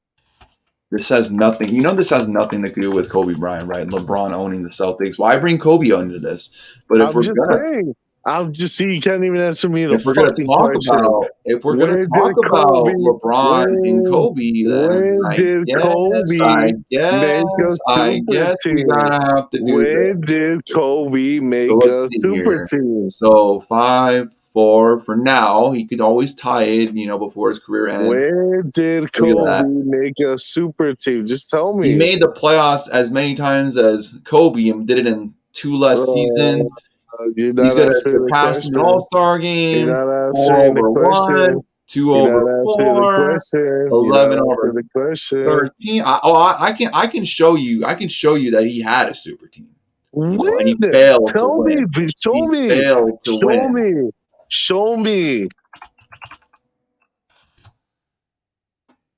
This has nothing. You know, this has nothing to do with Kobe Bryant, right? LeBron owning the Celtics. Why bring Kobe into this? But I'm just saying. I'm just see you can't even answer me the if we're gonna fucking talk question. about When did Kobe? LeBron and When Kobe, then when did Kobe make a I super guess we team? gotta have to do this. When did Kobe So make let's a see super here. team? So 5-4 for now. He could always tie it, before his career ends. When did Look at Kobe that. make a super team? Just tell He me. made the playoffs as many times as Kobe and did it in 2 less seasons. You're He's not gonna answering the surpass him in question. All-Star You're games. not 4 answering the over question. 1, 2 You're over not answering the 4, question. You're 11 not over answering the question. 13. I can show you that he had a super team. And he When? failed to Tell me. win. Show He me. failed to Show win. me. Show me.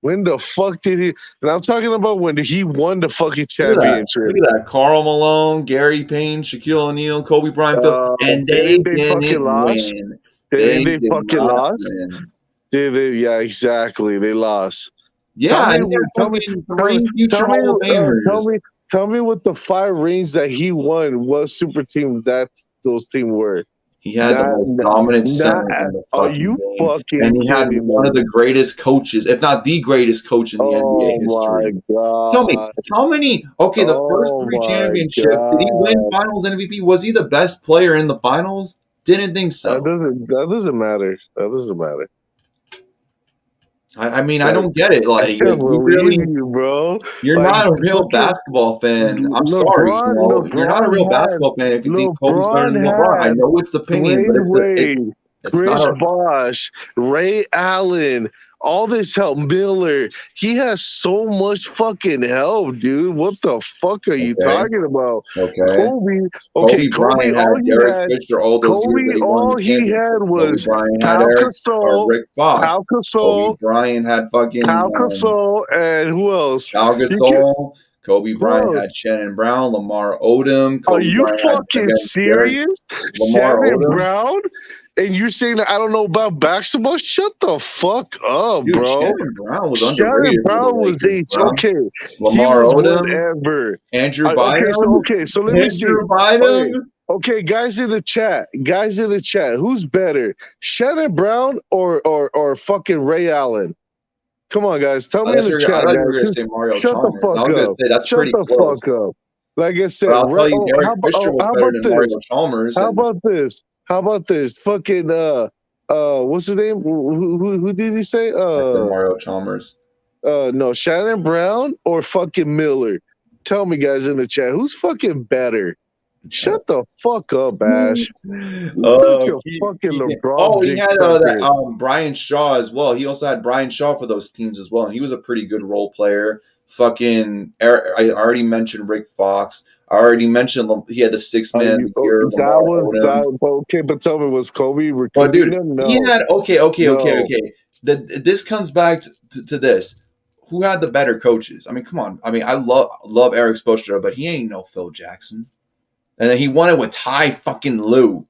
When the fuck did he? And I'm talking about when he won the fucking Look at that. championship. Look at that. Karl Malone, Gary Payne, Shaquille O'Neal, Kobe Bryant, and they Didn't they fucking didn't lost? win. Didn't They they did fucking not lost? win. Did they? Yeah, exactly. They lost. Tell Yeah, me. and he had Tell me. fucking Tell me. 3 future Tell me. Hall of Tell Famers. me. Tell me what the 5 rings that he won. What super team that those teams were? He had the most dominant center in the Are fucking you game. fucking And he had kidding one me? of the greatest coaches, if not the greatest coach in the Oh NBA my history. Tell me, god. how many? Okay, the first Oh 3 my championships, did he win god. finals MVP? Was he the best player in the finals? Didn't think so. That doesn't matter. That doesn't matter. I mean, I Like, don't get it. I Like can't you believe really, you, bro. you're Like not a real fucking basketball fan. I'm sorry, you're not a real basketball fan if you think Kobe's better than LeBron. I LeBron know it's opinion, but Dwayne Wade, it's not Chris a Bosh, Ray Allen, all this help, Miller. He has so much fucking help, dude. What the fuck are you okay. talking about? Okay. Kobe, Kobe Kobe, Bryant had Derek Fisher all those years that he won All the he had championship. Kobe was Bryant had Pau Gasol, Rick Fox. Pau Kobe Gasol, Bryant had fucking Pau Gasol, and who else? Al You can, Gasol. Kobe who Bryant else? had Shannon Brown, Lamar Odom. Are Kobe you Bryant had fucking serious? Lamar Shannon Odom. Brown? And you're saying that I don't know about basketball? Shut the fuck up, Dude, bro. Shannon Brown was Shannon underrated for the Brown was Lakers, bro. okay. He Lamar was Odom, whatever. Andrew Okay, so let me see. Bynum. Okay, guys in the chat, who's better, Shannon Brown or fucking Ray Allen? Come on, guys, tell me in the I chat, thought you were going to guys. say Mario Shut the Chalmers. I fuck was going to up. say that's Shut pretty the fuck close. up. Like I said, But I'll tell you, Derek Fisher was how better about than this? Mario Chalmers. How about this? How about this? Fucking what's his name? Who did he say? I said Mario Chalmers. No, Shannon Brown or fucking Miller. Tell me, guys in the chat, who's fucking better? Shut the fuck up, Ash. You're such a fucking LeBron he dick had sucker. Brian Shaw as well. He also had Brian Shaw for those teams as well, and he was a pretty good role player. Fucking, I already mentioned Rick Fox. I already mentioned he had the 6-man year. That was that. Okay, but tell me, was Kobe recruiting but dude, him? No. he had okay. No. This comes back to this. Who had the better coaches? I mean, come on. I mean, I love Eric Spoelstra, but he ain't no Phil Jackson. And then he won it with Ty fucking Lue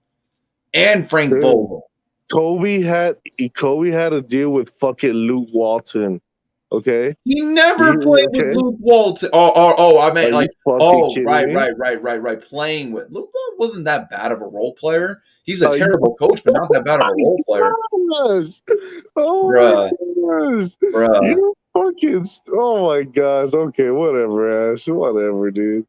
and Frank Dude, Vogel. Kobe had a deal with fucking Luke Walton. Okay, He never played with Luke Walton. I meant like, right. Playing with Luke Walton wasn't that bad of a role player. He's a terrible coach, but not that bad of a role player. Oh Bruh. my gosh. Bruh. You fucking, oh my gosh. Okay, whatever, Ash. Whatever, dude.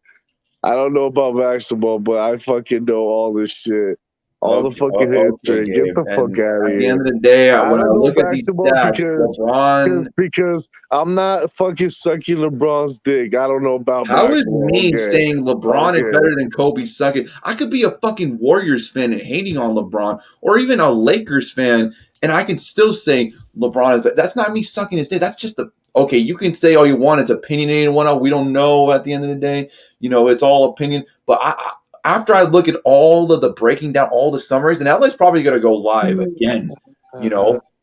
I don't know about basketball, but I fucking know all this shit. All the fucking Okay, history. Get Gabe. the fuck And out of at the end here. of the day, I when I don't know look at these basketball stats, LeBron. because I'm not fucking sucking LeBron's dick. I don't know about How is basketball. me Okay. saying LeBron is better than Kobe sucking? I could be a fucking Warriors fan and hating on LeBron, or even a Lakers fan, and I can still say LeBron is better. That's not me sucking his dick. That's just the okay. You can say all you want. It's opinionated and whatnot. We don't know at the end of the day. It's all opinion. But after I look at all of the breaking down, all the summaries, and LA's probably going to go live again.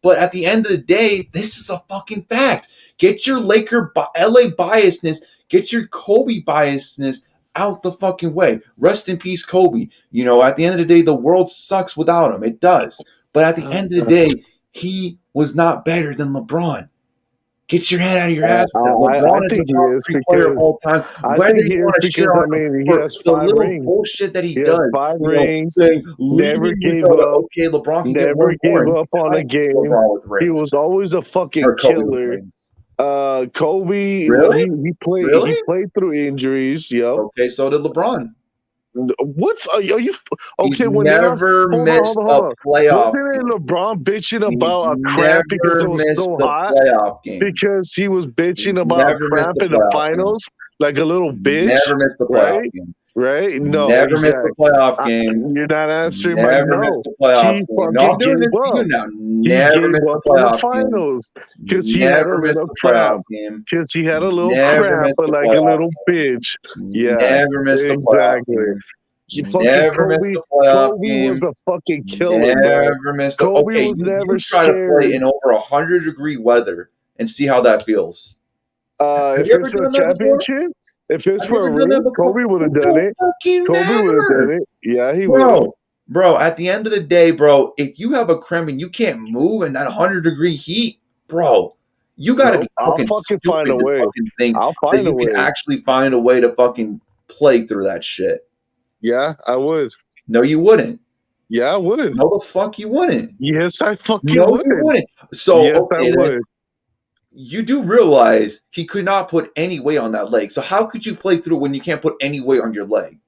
But at the end of the day, this is a fucking fact. Get your LA biasness, get your Kobe biasness out the fucking way. Rest in peace, Kobe. At the end of the day, the world sucks without him. It does. But at the end of the day, he was not better than LeBron. Get your head out of your ass with that. LeBron is a top 3 player of all time. Whether you want to shit on him he for has the 5 little rings. bullshit that he He does, has 5 rings. saying Never leading gave with up. okay, LeBron can get Never one more. gave up on a game. He was always a fucking killer. Kobe, Really? he played. Really? He played through injuries. Yep. Okay, so did LeBron. What are you? Okay, He's when never missed a playoff. Wasn't it LeBron bitching about a He's cramp because it never was missed so the hot? playoff game. Because he was bitching He's about a never missed cramp the in the playoff finals, like a little bitch. Never missed the playoff right? game. Right? No, Never exactly. missed the playoff game. You're not answering my Never no. missed the playoff He game. fucking No, I'm doing gave this to you up. now. He Never gave missed the up on the playoff game. finals because he had a Never missed little the playoff cramp. game. Because he had a little Never cramp, missed but the like a playoff little bitch. Yeah, Never missed the playoff exactly. game. You fucking Never missed Kobe. the playoff Kobe game. was a fucking killer, bro. Never missed the. Kobe Okay, was never you try to play scared. in over 100-degree weather and see how that feels. If it's for a championship, if it's for a ring, Kobe would have done it. Kobe would have done it. Yeah, he would. Bro, at the end of the day, bro, if you have a cramp and you can't move in that 100-degree heat, bro, you got to be fucking find a way. I'll find a way. You can actually find a way to fucking play through that shit. Yeah, I would. No, you wouldn't. Yeah, I would. No, the fuck you wouldn't. Yes, I fucking would. No, you wouldn't. So, yes, okay, I would. You do realize he could not put any weight on that leg. So how could you play through when you can't put any weight on your leg?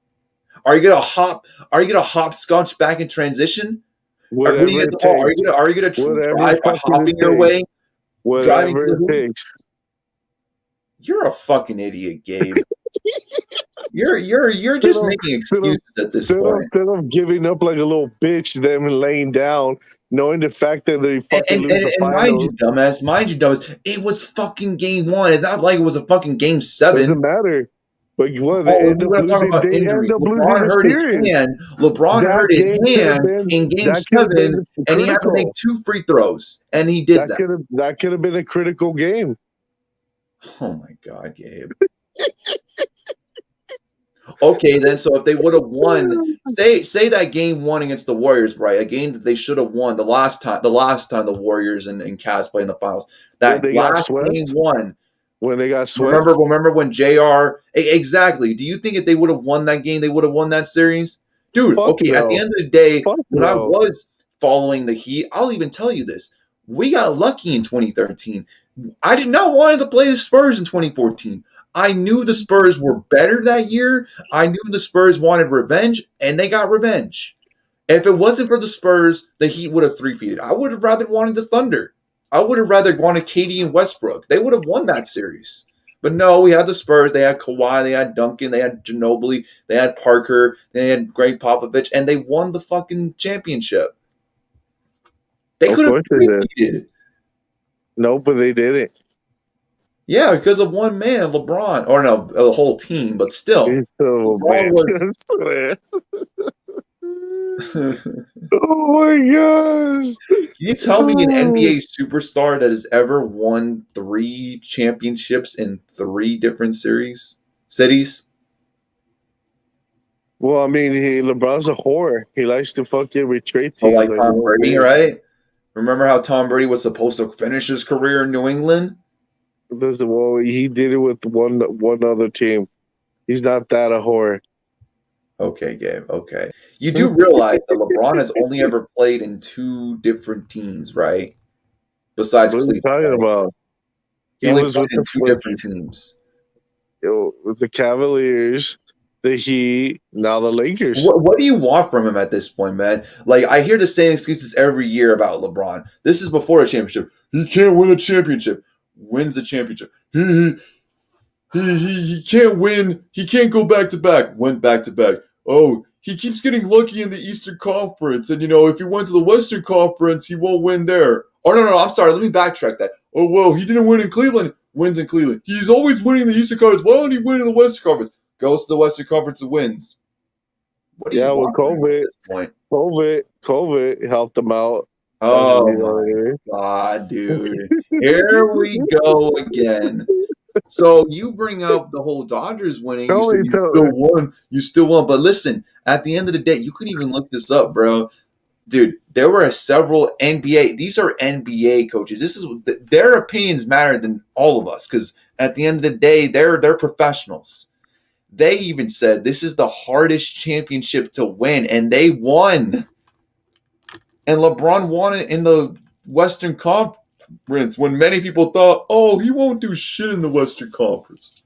Are you gonna hop? Are you gonna hopscotch back in transition? Whatever are you gonna drive by hopping your way? Whatever it takes. You're a fucking idiot, Gabe. You're just making excuses at this point. Instead of giving up like a little bitch, them laying down, knowing the fact that they fucking lose the finals. Mind you, dumbass, it was fucking game 1. It's not like it was a fucking game 7. Doesn't matter. But what they end up losing, LeBron hurt his hand. LeBron hurt his hand in game 7, and he had to make 2 free throws, and he did that. That could have been a critical game. Oh my God, Gabe. Okay, then. So if they would have won, say that game 1 against the Warriors, right? A game that they should have won the last time the Warriors and Cavs played in the finals. That last game 1. When they got swept. Remember when JR exactly. Do you think if they would have won that game, they would have won that series? Dude, at the end of the day, when I was following the Heat, I'll even tell you this. We got lucky in 2013. I did not want to play the Spurs in 2014. I knew the Spurs were better that year. I knew the Spurs wanted revenge, and they got revenge. If it wasn't for the Spurs, the Heat would have three-peated. I would have rather wanted the Thunder. I would have rather wanted KD and Westbrook. They would have won that series. But no, we had the Spurs. They had Kawhi. They had Duncan. They had Ginobili. They had Parker. They had Greg Popovich. And they won the fucking championship. They could have three-peated. No, but they didn't. Yeah, because of one man, LeBron. Or no, the whole team, but still. Oh my gosh. Can you tell me an NBA superstar that has ever won 3 championships in 3 different cities? Well, I mean, LeBron's a whore. He likes to fucking retreat. So like Tom Brady, right? Remember how Tom Brady was supposed to finish his career in New England? Well, he did it with one other team. He's not that a whore. Okay, Gabe. Okay. You do realize that LeBron has only ever played in 2 different teams, right? Besides Cleveland. What are you talking about? He only played in 2 different teams. With the Cavaliers the Heat, now the Lakers. What do you want from him at this point, man? Like, I hear the same excuses every year about LeBron. This is before a championship. He can't win a championship. Wins a championship. He can't win. He can't go back to back. Went back to back. Oh, he keeps getting lucky in the Eastern Conference, and if he went to the Western Conference, he won't win there. Oh no, I'm sorry. Let me backtrack that. Oh well, he didn't win in Cleveland. Wins in Cleveland. He's always winning the Eastern Conference. Why don't he win in the Western Conference? Goes to the Western Conference and wins. What do you With want from him at COVID, this point? COVID helped them out. Oh my God, dude. Here we go again. So you bring up the whole Dodgers winning. You said you still won. But listen, at the end of the day, you can even look this up, bro. Dude, there were several NBA. These are NBA coaches. This is their opinions matter than all of us because at the end of the day, they're professionals. They even said this is the hardest championship to win, and they won. And LeBron won it in the Western Conference when many people thought, oh, he won't do shit in the Western Conference.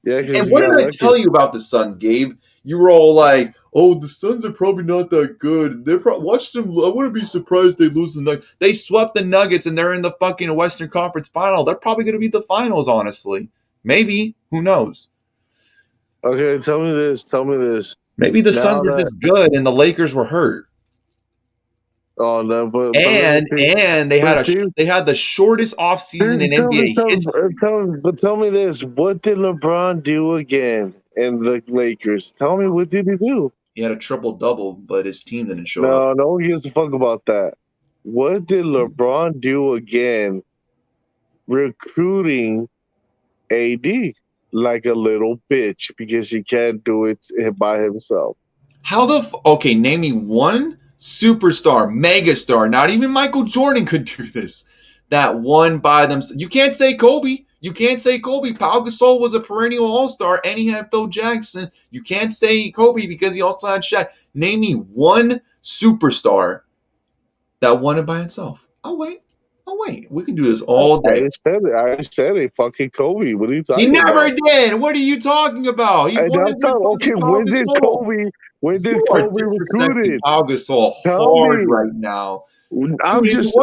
Yeah, and what did I tell you about the Suns, Gabe? You were all like, oh, the Suns are probably not that good. Watch them. I wouldn't be surprised they lose the Nuggets. They swept the Nuggets, and they're in the fucking Western Conference final. They're probably going to be the finals, honestly. Maybe. Who knows? Okay, tell me this. Maybe the Suns were just good, and the Lakers were hurt. Oh no! But they had the shortest offseason in NBA history. Tell me this: what did LeBron do again in the Lakers? Tell me, what did he do? He had a triple double, but his team didn't show up. No one gives a fuck about that. What did LeBron do again? Recruiting AD like a little bitch because he can't do it by himself. Okay, name me one superstar, megastar, not even Michael Jordan could do this, that won by themselves. You can't say Kobe. Pau Gasol was a perennial all-star, and he had Phil Jackson. You can't say Kobe because he also had Shaq. Name me one superstar that won it by himself. I'll wait. We can do this all day. I said it. Fucking Kobe. What are you talking about? He never did. What are you talking about? He won it when did Kobe recruit it? Pau Gasol hard right now. I'm just.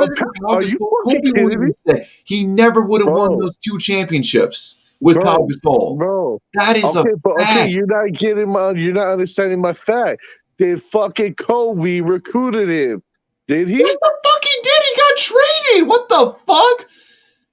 Are you fucking kidding me? He never would have won those two championships with Pau Gasol. Bro, that is a fact. Okay, you're not understanding my fact. Did fucking Kobe recruited him? Did he? Yes, the fuck he did. He got traded. What the fuck?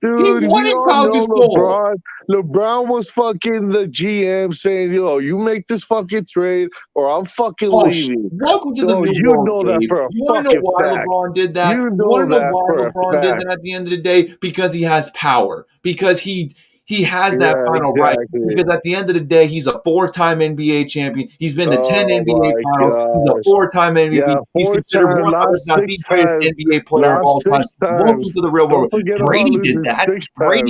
Dude, we all know LeBron was fucking the GM saying, yo, you make this fucking trade or I'm fucking leaving. Welcome to the new world, Gabe. You want to know why LeBron did that? You want to know why LeBron did that at the end of the day? Because he has power. Because he has that final right. Because at the end of the day, he's a 4-time NBA champion. He's been to 10 NBA finals. He's a 4-time MVP. He's considered one of the greatest NBA player of all time. Welcome to the real world. Brady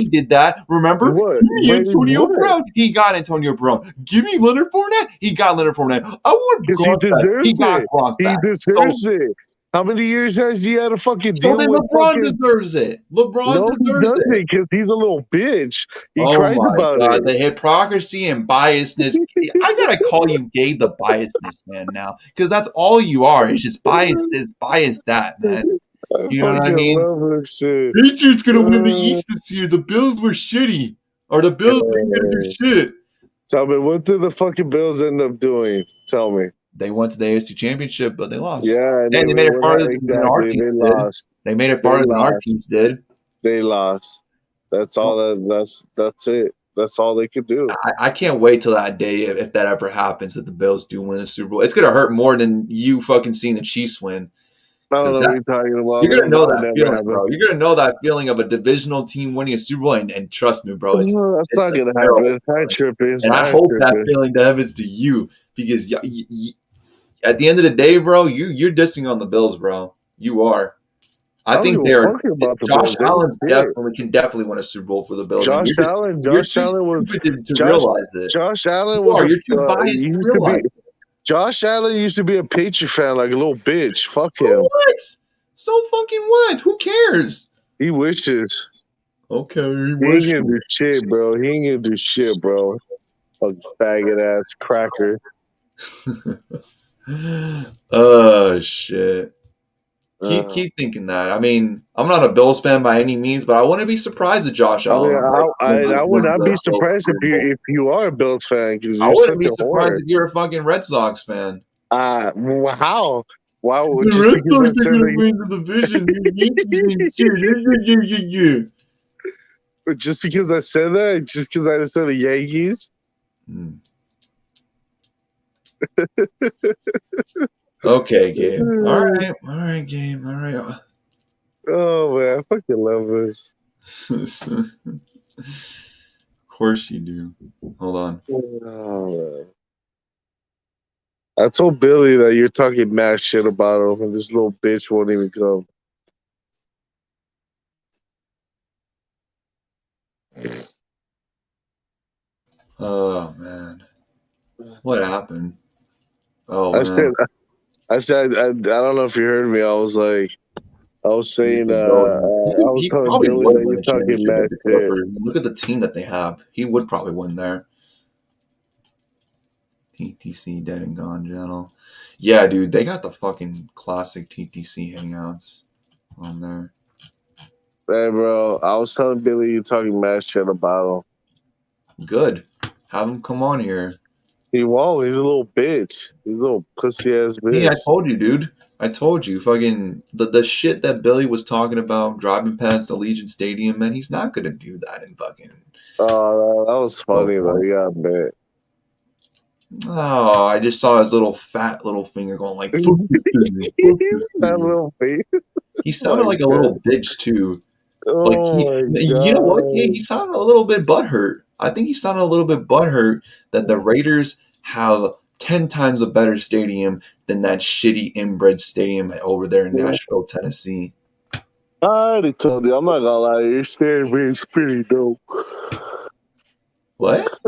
did that. Remember? Antonio Brown. He got Antonio Brown. Give me Leonard Fournette. He got Leonard Fournette. I want Gronk back. He got Gronk back. He deserves it. How many years has he had a fucking deal with? LeBron deserves it. LeBron deserves it because he's a little bitch. He cries about it. The hypocrisy and biasness. I gotta call you Gabe the biasness man now because that's all you are. It's just biased this, biased that, man. You know what I mean? Patriots gonna win the East this year. The Bills were shitty, or the Bills ain't gonna do shit. Tell me, what did the fucking Bills end up doing? Tell me. They went to the AFC Championship, but they lost. Yeah, and they made it farther than our teams did. They made it farther than our teams did. They lost. That's all. That's it. That's all they could do. I can't wait till that day if that ever happens that the Bills do win a Super Bowl. It's gonna hurt more than you fucking seeing the Chiefs win. I don't know what you're talking about. You're gonna know that feeling, bro. You're gonna know that feeling of a divisional team winning a Super Bowl, and trust me, bro, it's not gonna happen. I'm tripping. And I hope that feeling happens to you because at the end of the day, bro, you're dissing on the Bills, bro. You are. I think they are. Josh Allen can definitely win a Super Bowl for the Bills. Josh Allen was stupid to realize it. Josh Allen was. You're too biased to realize it. Josh Allen used to be a Patriot fan, like a little bitch. Fuck him. So what? So fucking what? Who cares? He wishes. Okay, he ain't gonna do shit, bro. He ain't gonna do shit, bro. Fucking faggot ass cracker. Oh shit. Keep thinking that. I mean, I'm not a Bills fan by any means, but I wouldn't be surprised if Josh I mean, Allen like I would wins not the be surprised Super Bowl. if you are a Bills fan because I you're wouldn't such be a surprised whore. if you're a fucking Red Sox fan. How? Wow, The just Red because I Sox are said gonna that, win the division. The Yankees ain't shit. just because I said that, just because I said the Yankees. Okay, Gabe. All right, Gabe. All right. Oh man, I fucking love this. Of course you do. Hold on. Oh, I told Billy that you're talking mad shit about him, and this little bitch won't even come. Oh man, what happened? Oh I man, said, I don't know if you heard me. I was saying, I was he telling probably Billy would that win you're a talking championship mad with the shit. Clippers. Look at the team that they have. He would probably win there. TTC dead and gone, General. Yeah, dude, they got the fucking classic TTC hangouts on there. Hey, bro, I was telling Billy you're talking mad shit about him. Good. Have him come on here. He won't. He's a little bitch. He's a little pussy ass See, I bitch. told you, dude. I told you. Fucking the shit that Billy was talking about driving past Allegiant Stadium, man, he's not gonna do that in fucking Oh, that was so funny though. far. You gotta admit. Oh, I just saw his little fat little finger going like, fuck this city, fuck this That city. little face. He Oh sounded my like a god. little bitch too. Like Oh my you know what? He god. sounded a little bit butthurt. I think he sounded a little bit butthurt that the Raiders have 10 times a better stadium than that shitty inbred stadium over there in Nashville, Tennessee. I already told you. I'm not gonna lie. Your stadium is pretty dope. What?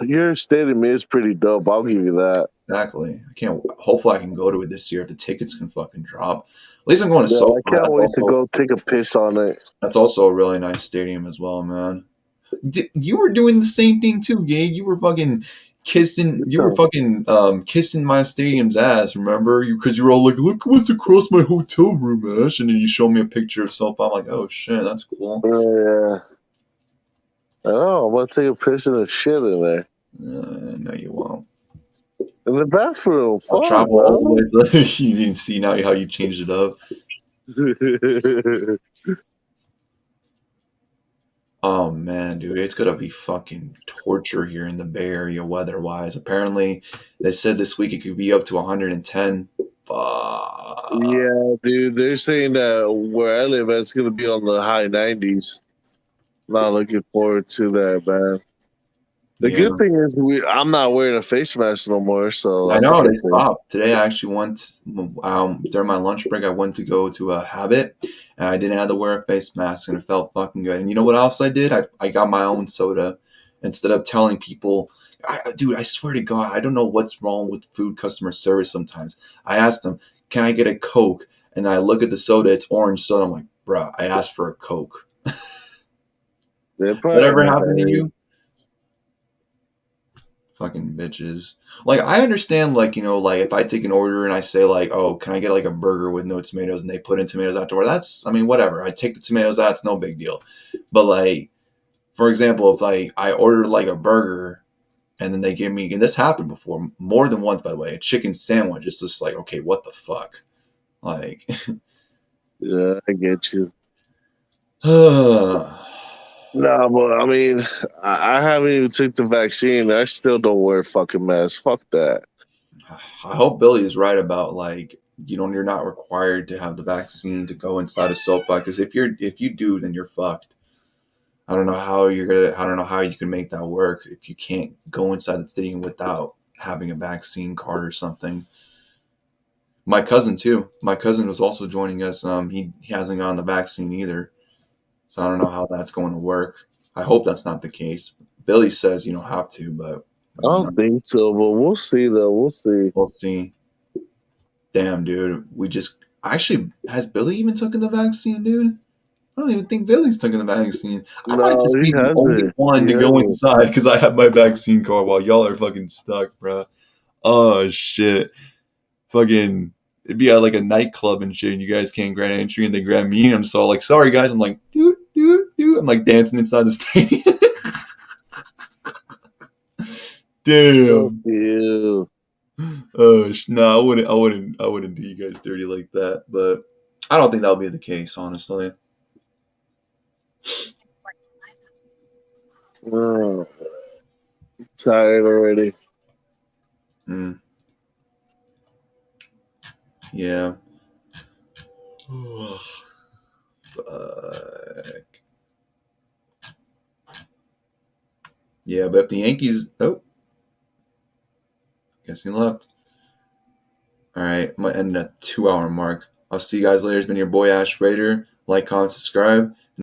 Your stadium is pretty dope. I'll give you that. Exactly. I can't. Hopefully, I can go to it this year if the tickets can fucking drop. At least I'm going to Yeah, SoFi. I can't wait to go take a piss on it. That's also a really nice stadium as well, man. You were doing the same thing too, Gabe. You were fucking kissing. You were fucking kissing my stadium's ass. Remember? Because you were all like, "Look what's across my hotel room, Ash," and then you showed me a picture of SoFi. I'm like, "Oh shit, that's cool." Yeah. Oh, I'm gonna take a piss and a shit in there. No, you won't. In the bathroom. I'll Fuck, travel all the bro. way to. You didn't see now how you changed it up. Oh man, dude, it's gonna be fucking torture here in the Bay Area weather-wise. Apparently, they said this week it could be up to 110. Fuck. Yeah, dude. They're saying that where I live, it's gonna be on the high 90s. Not looking forward to that, man. The Yeah, good thing is I'm not wearing a face mask no more, so I that's a know good they thing. stopped today. I actually went during my lunch break. I went to go to a Habit, and I didn't have to wear a face mask, and it felt fucking good. And you know what else I did? I got my own soda instead of telling people. Dude, I swear to God, I don't know what's wrong with food customer service. Sometimes I asked them, "Can I get a Coke?" And I look at the soda; it's orange soda. I'm like, "Bruh, I asked for a Coke." They're That probably ever happened to mad. you? Fucking bitches. Like I understand, like like if I take an order and I say like, "Oh, can I get like a burger with no tomatoes?" and they put in tomatoes afterward, that's I mean whatever. I take the tomatoes out, it's no big deal. But like, for example, if like I order like a burger and then they give me, and this happened before more than once by the way, a chicken sandwich. It's just like, okay, what the fuck? Like, Yeah, I get you. I No, but I mean, I haven't even took the vaccine. I still don't wear a fucking mask. Fuck that. hope Billy is right about like you're not required to have the vaccine to go inside a SoFi because if you do, then you're fucked. I don't know how you can make that work if you can't go inside the stadium without having a vaccine card or something. My cousin too. My cousin was also joining us. He hasn't gotten the vaccine either, so I don't know how that's going to work. I hope that's not the case. Billy says you don't have to, but I don't think so, but we'll see though. We'll see. we'll see. Damn, dude, we just actually has Billy even taken the vaccine, dude? I don't even think Billy's taking the vaccine. I might No, just he be the only hasn't. one He to go hasn't. inside because I have my vaccine card while y'all are fucking stuck, bro. Oh shit, fucking. It'd be at like a nightclub and shit, and you guys can't grant entry, and they grab me, and I'm just all like, "Sorry, guys." I'm like, "Dude, dude, dude." I'm like dancing inside the stadium. Fuck Damn. you. No, I wouldn't do you guys dirty like that. But I don't think that'll be the case, honestly. Oh, tired already. Mm, yeah. Fuck. Yeah, but if the Yankees, guess he left. All right, I'm gonna end at 2 hour mark. I'll see you guys later. It's been your boy Ash Raider. Like, comment, subscribe.